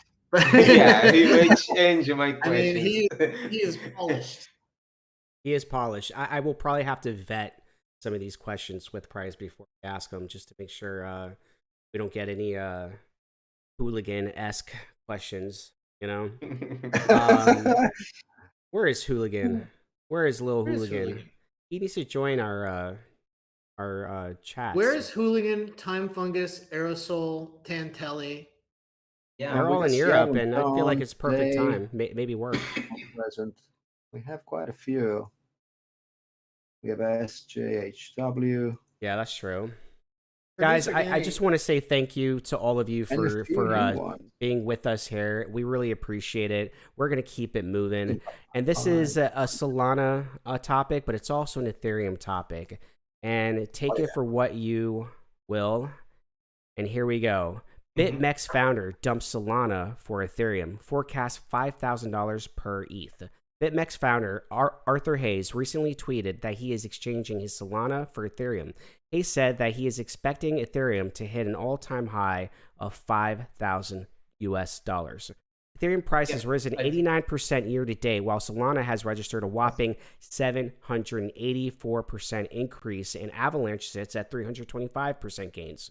Yeah, he may change my I mean, questions. he is polished. He is polished. I will probably have to vet some of these questions with Price before I ask them, just to make sure we don't get any hooligan-esque questions. You know, where is Hooligan? Where is Lil Where is Hooligan? Hooligan? He needs to join our chats. Where is Hooligan, Time Fungus, Aerosol, Tantelli? Yeah. They're all we in got Europe, Seattle and I feel like Jones, it's perfect Day, time. Maybe work. present. We have quite a few. We have SJHW. Yeah, that's true. Guys, Producer I Danny, just want to say thank you to all of you And a for few new ones. being with us here. We really appreciate it. We're gonna keep it moving, and this All is a Solana topic, but it's also an Ethereum topic. And take it for what you will. And here we go. BitMEX founder dumps Solana for Ethereum. Forecast $5,000 per ETH. BitMEX founder Arthur Hayes recently tweeted that he is exchanging his Solana for Ethereum. Hayes said that he is expecting Ethereum to hit an all-time high of $5,000 US. Ethereum price has risen 89% year to date, while Solana has registered a whopping 784% increase, and Avalanche sits at 325% gains.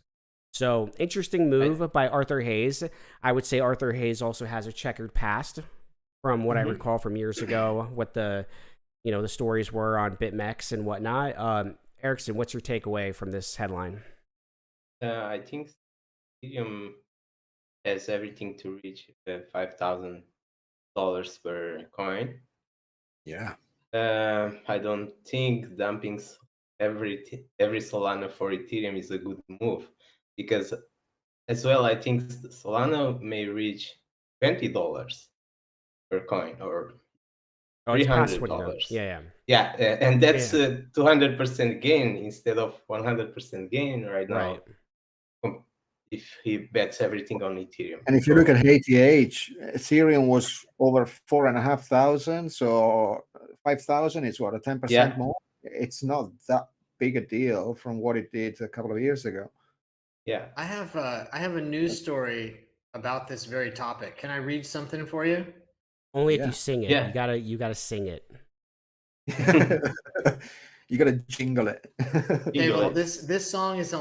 So, interesting move by Arthur Hayes. I would say Arthur Hayes also has a checkered past, from what I recall from years ago, what the stories were on BitMEX and whatnot. Erickson, what's your takeaway from this headline? I think Ethereum has everything to reach $5,000 per coin. Yeah. I don't think dumping every Solana for Ethereum is a good move, because as well I think Solana may reach $20 per coin or It's past 20 now. $300. Yeah. And that's a 200% gain instead of 100% gain right now. Right. If he bets everything on Ethereum. And if you look at ATH, Ethereum was over 4,500, so 5,000 is what, a 10% more? It's not that big a deal from what it did a couple of years ago. Yeah. I have a news story about this very topic. Can I read something for you? Only if you sing it. Yeah. You gotta sing it. You gotta jingle it. Okay, well, this song is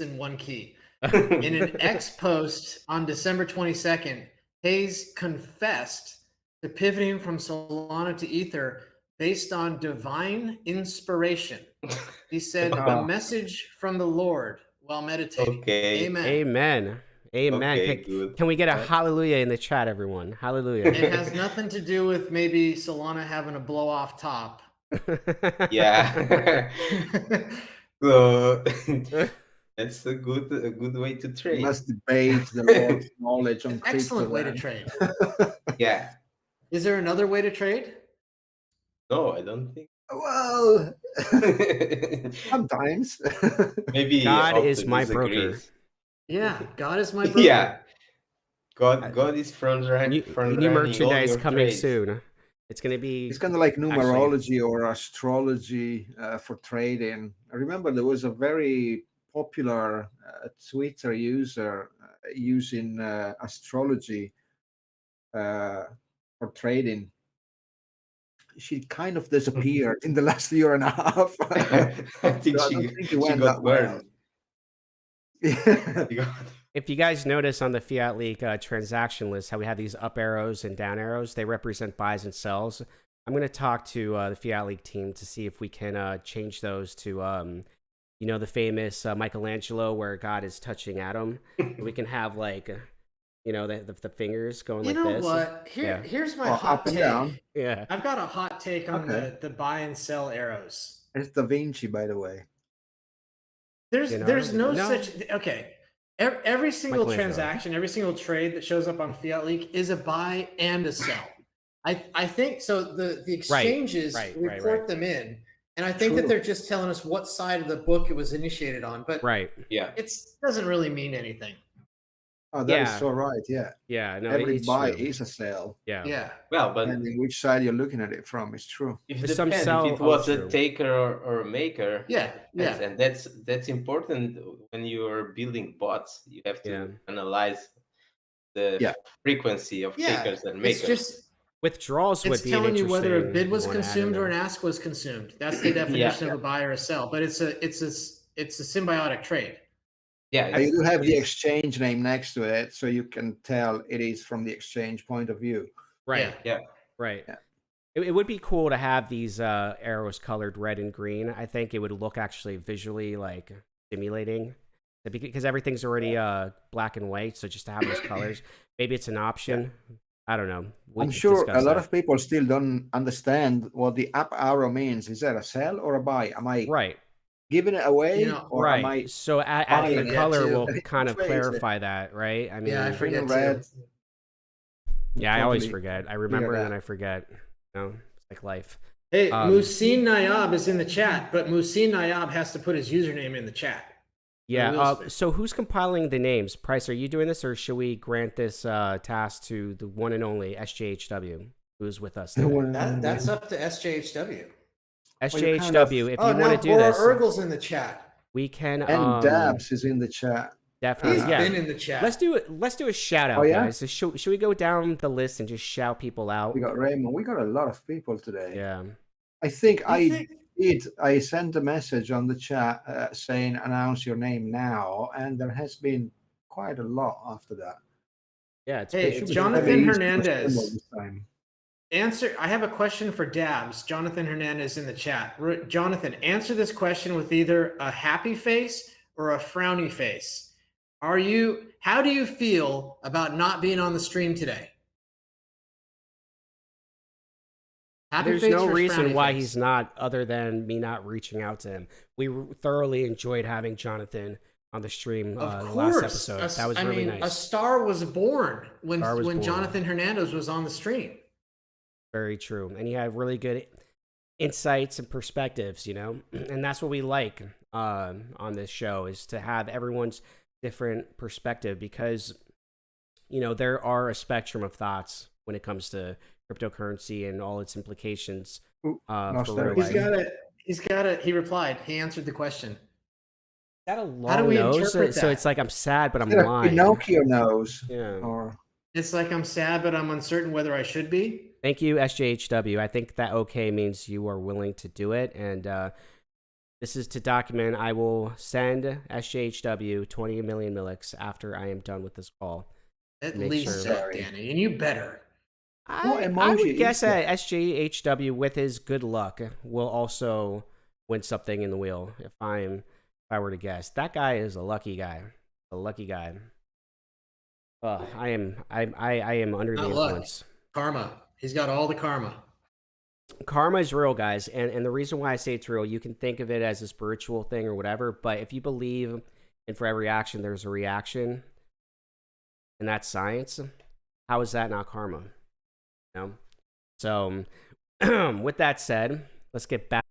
in one key. In an X post on December 22nd, Hayes confessed to pivoting from Solana to Ether based on divine inspiration. He said, "A message from the Lord while meditating." Okay. Amen. Amen. Okay, good. Can we get a hallelujah in the chat, everyone? Hallelujah. It has nothing to do with maybe Solana having a blow off top. Yeah. So that's a good way to You trade. must debate the Lord's knowledge on crypto. Excellent way to trade. Yeah. Is there another way to trade? No, I don't think. Well, sometimes. Maybe God Otto is my broker. disagrees. Yeah, God is my broker. Yeah. God is front New running all merchandise your coming trades. soon. It's gonna be. It's kind of like numerology or astrology for trading. I remember there was a very popular Twitter user using astrology for trading. She kind of disappeared in the last year and a half. I think So I she don't think it went got that well. burned. If you guys notice on the FiatLeak transaction list how we have these up arrows and down arrows, they represent buys and sells. I'm going to talk to the FiatLeak team to see if we can change those to, the famous Michelangelo where God is touching Adam. We can have the fingers going You like know this. what? Here's my hot up and take. down. Yeah. I've got a hot take on the buy and sell arrows. It's Da Vinci, by the way. There's no such okay. Every single Michelangelo. transaction, every single trade that shows up on FiatLeak is a buy and a sell. I think so. The exchanges report them in, and I think that they're just telling us what side of the book it was initiated on. But it doesn't really mean anything. Oh, that is so right. Yeah. Yeah. No, every it's buy true. is a sell. Yeah. Well, but depending which side you're looking at it from, it's true. If There's it some depends, sell if it was true. a taker or a maker, Yeah. and that's important when you're building bots. You have to analyze the frequency of takers and makers. Withdrawals would It's be an telling you whether a interesting bid was one to add in consumed or there. an ask was consumed. That's the definition of a buy or a sell. But it's a symbiotic trade. Yeah, You do have the it's- exchange name next to it, so you can tell it is from the exchange point of view. Right. yeah. Right. Yeah. It would be cool to have these arrows colored red and green. I think it would look actually visually like stimulating, because everything's already black and white. So just to have those colors, maybe it's an option. I don't know. I'm sure a lot of people still don't understand what the up arrow means. Is that a sell or a buy? Am I right. giving it away, You know, or am I Right. So adding buying the it color too? will Which kind of way is it? clarify that, right? I mean, Yeah, I green forget and too. red? yeah, I always Totally forget. I remember and that. then I forget. You know, it's like life. Hey, Musin Nayab is in the chat, but Musin Nayab has to put his username in the chat. Yeah. So who's compiling the names? Price, are you doing this, or should we grant this task to the one and only SJHW, who's with us today? That's up to SJHW. SJHW, if Oh, you now want to do Bora this, Urgel's in the chat. we can. And Dabs is in the chat. Definitely. He's Yeah. been in the chat. Let's do it. Let's do a shout out, Oh, yeah? guys. So should we go down the list and just shout people out? We got Raymond. We got a lot of people today. Yeah. I think I sent a message on the chat saying announce your name now, and there has been quite a lot after that. Yeah. It's Hey, pretty- Jonathan Maybe Hernandez. this time. I have a question for Dabs. Jonathan Hernandez in the chat. Jonathan, answer this question with either a happy face or a frowny face. How do you feel about not being on the stream today? Happy There's face no or reason frowny why face? he's not, other than me not reaching out to him. We thoroughly enjoyed having Jonathan on the stream Of the course. last episode. That was really A nice. star was born when Star was born. Jonathan Hernandez was on the stream. Very true. And he had really good insights and perspectives, you know? And that's what we like on this show, is to have everyone's different perspective, because, you know, there are a spectrum of thoughts when it comes to cryptocurrency and all its implications for real life. He's got it. He replied. He answered the question. Is that a long How do we nose? interpret So that? it's like I'm sad, but I'm Is it a lying. Pinocchio nose? Yeah. Or It's like I'm sad, but I'm uncertain whether I should be. Thank you, SJHW. I think that okay means you are willing to do it. And this is to document. I will send SJHW 20 million Millix after I am done with this call. At Make least sure. that, Danny. And you better. What I emoji would guess is that that? SJHW, with his good luck, will also win something in the wheel. If I were to guess, that guy is a lucky guy. A lucky guy. I am under the Not luck. influence. Karma. He's got all the karma. Karma is real, guys, and the reason why I say it's real, you can think of it as a spiritual thing or whatever, but if you believe in for every action there's a reaction, and that's science, how is that not karma? You know? So with that said, let's get back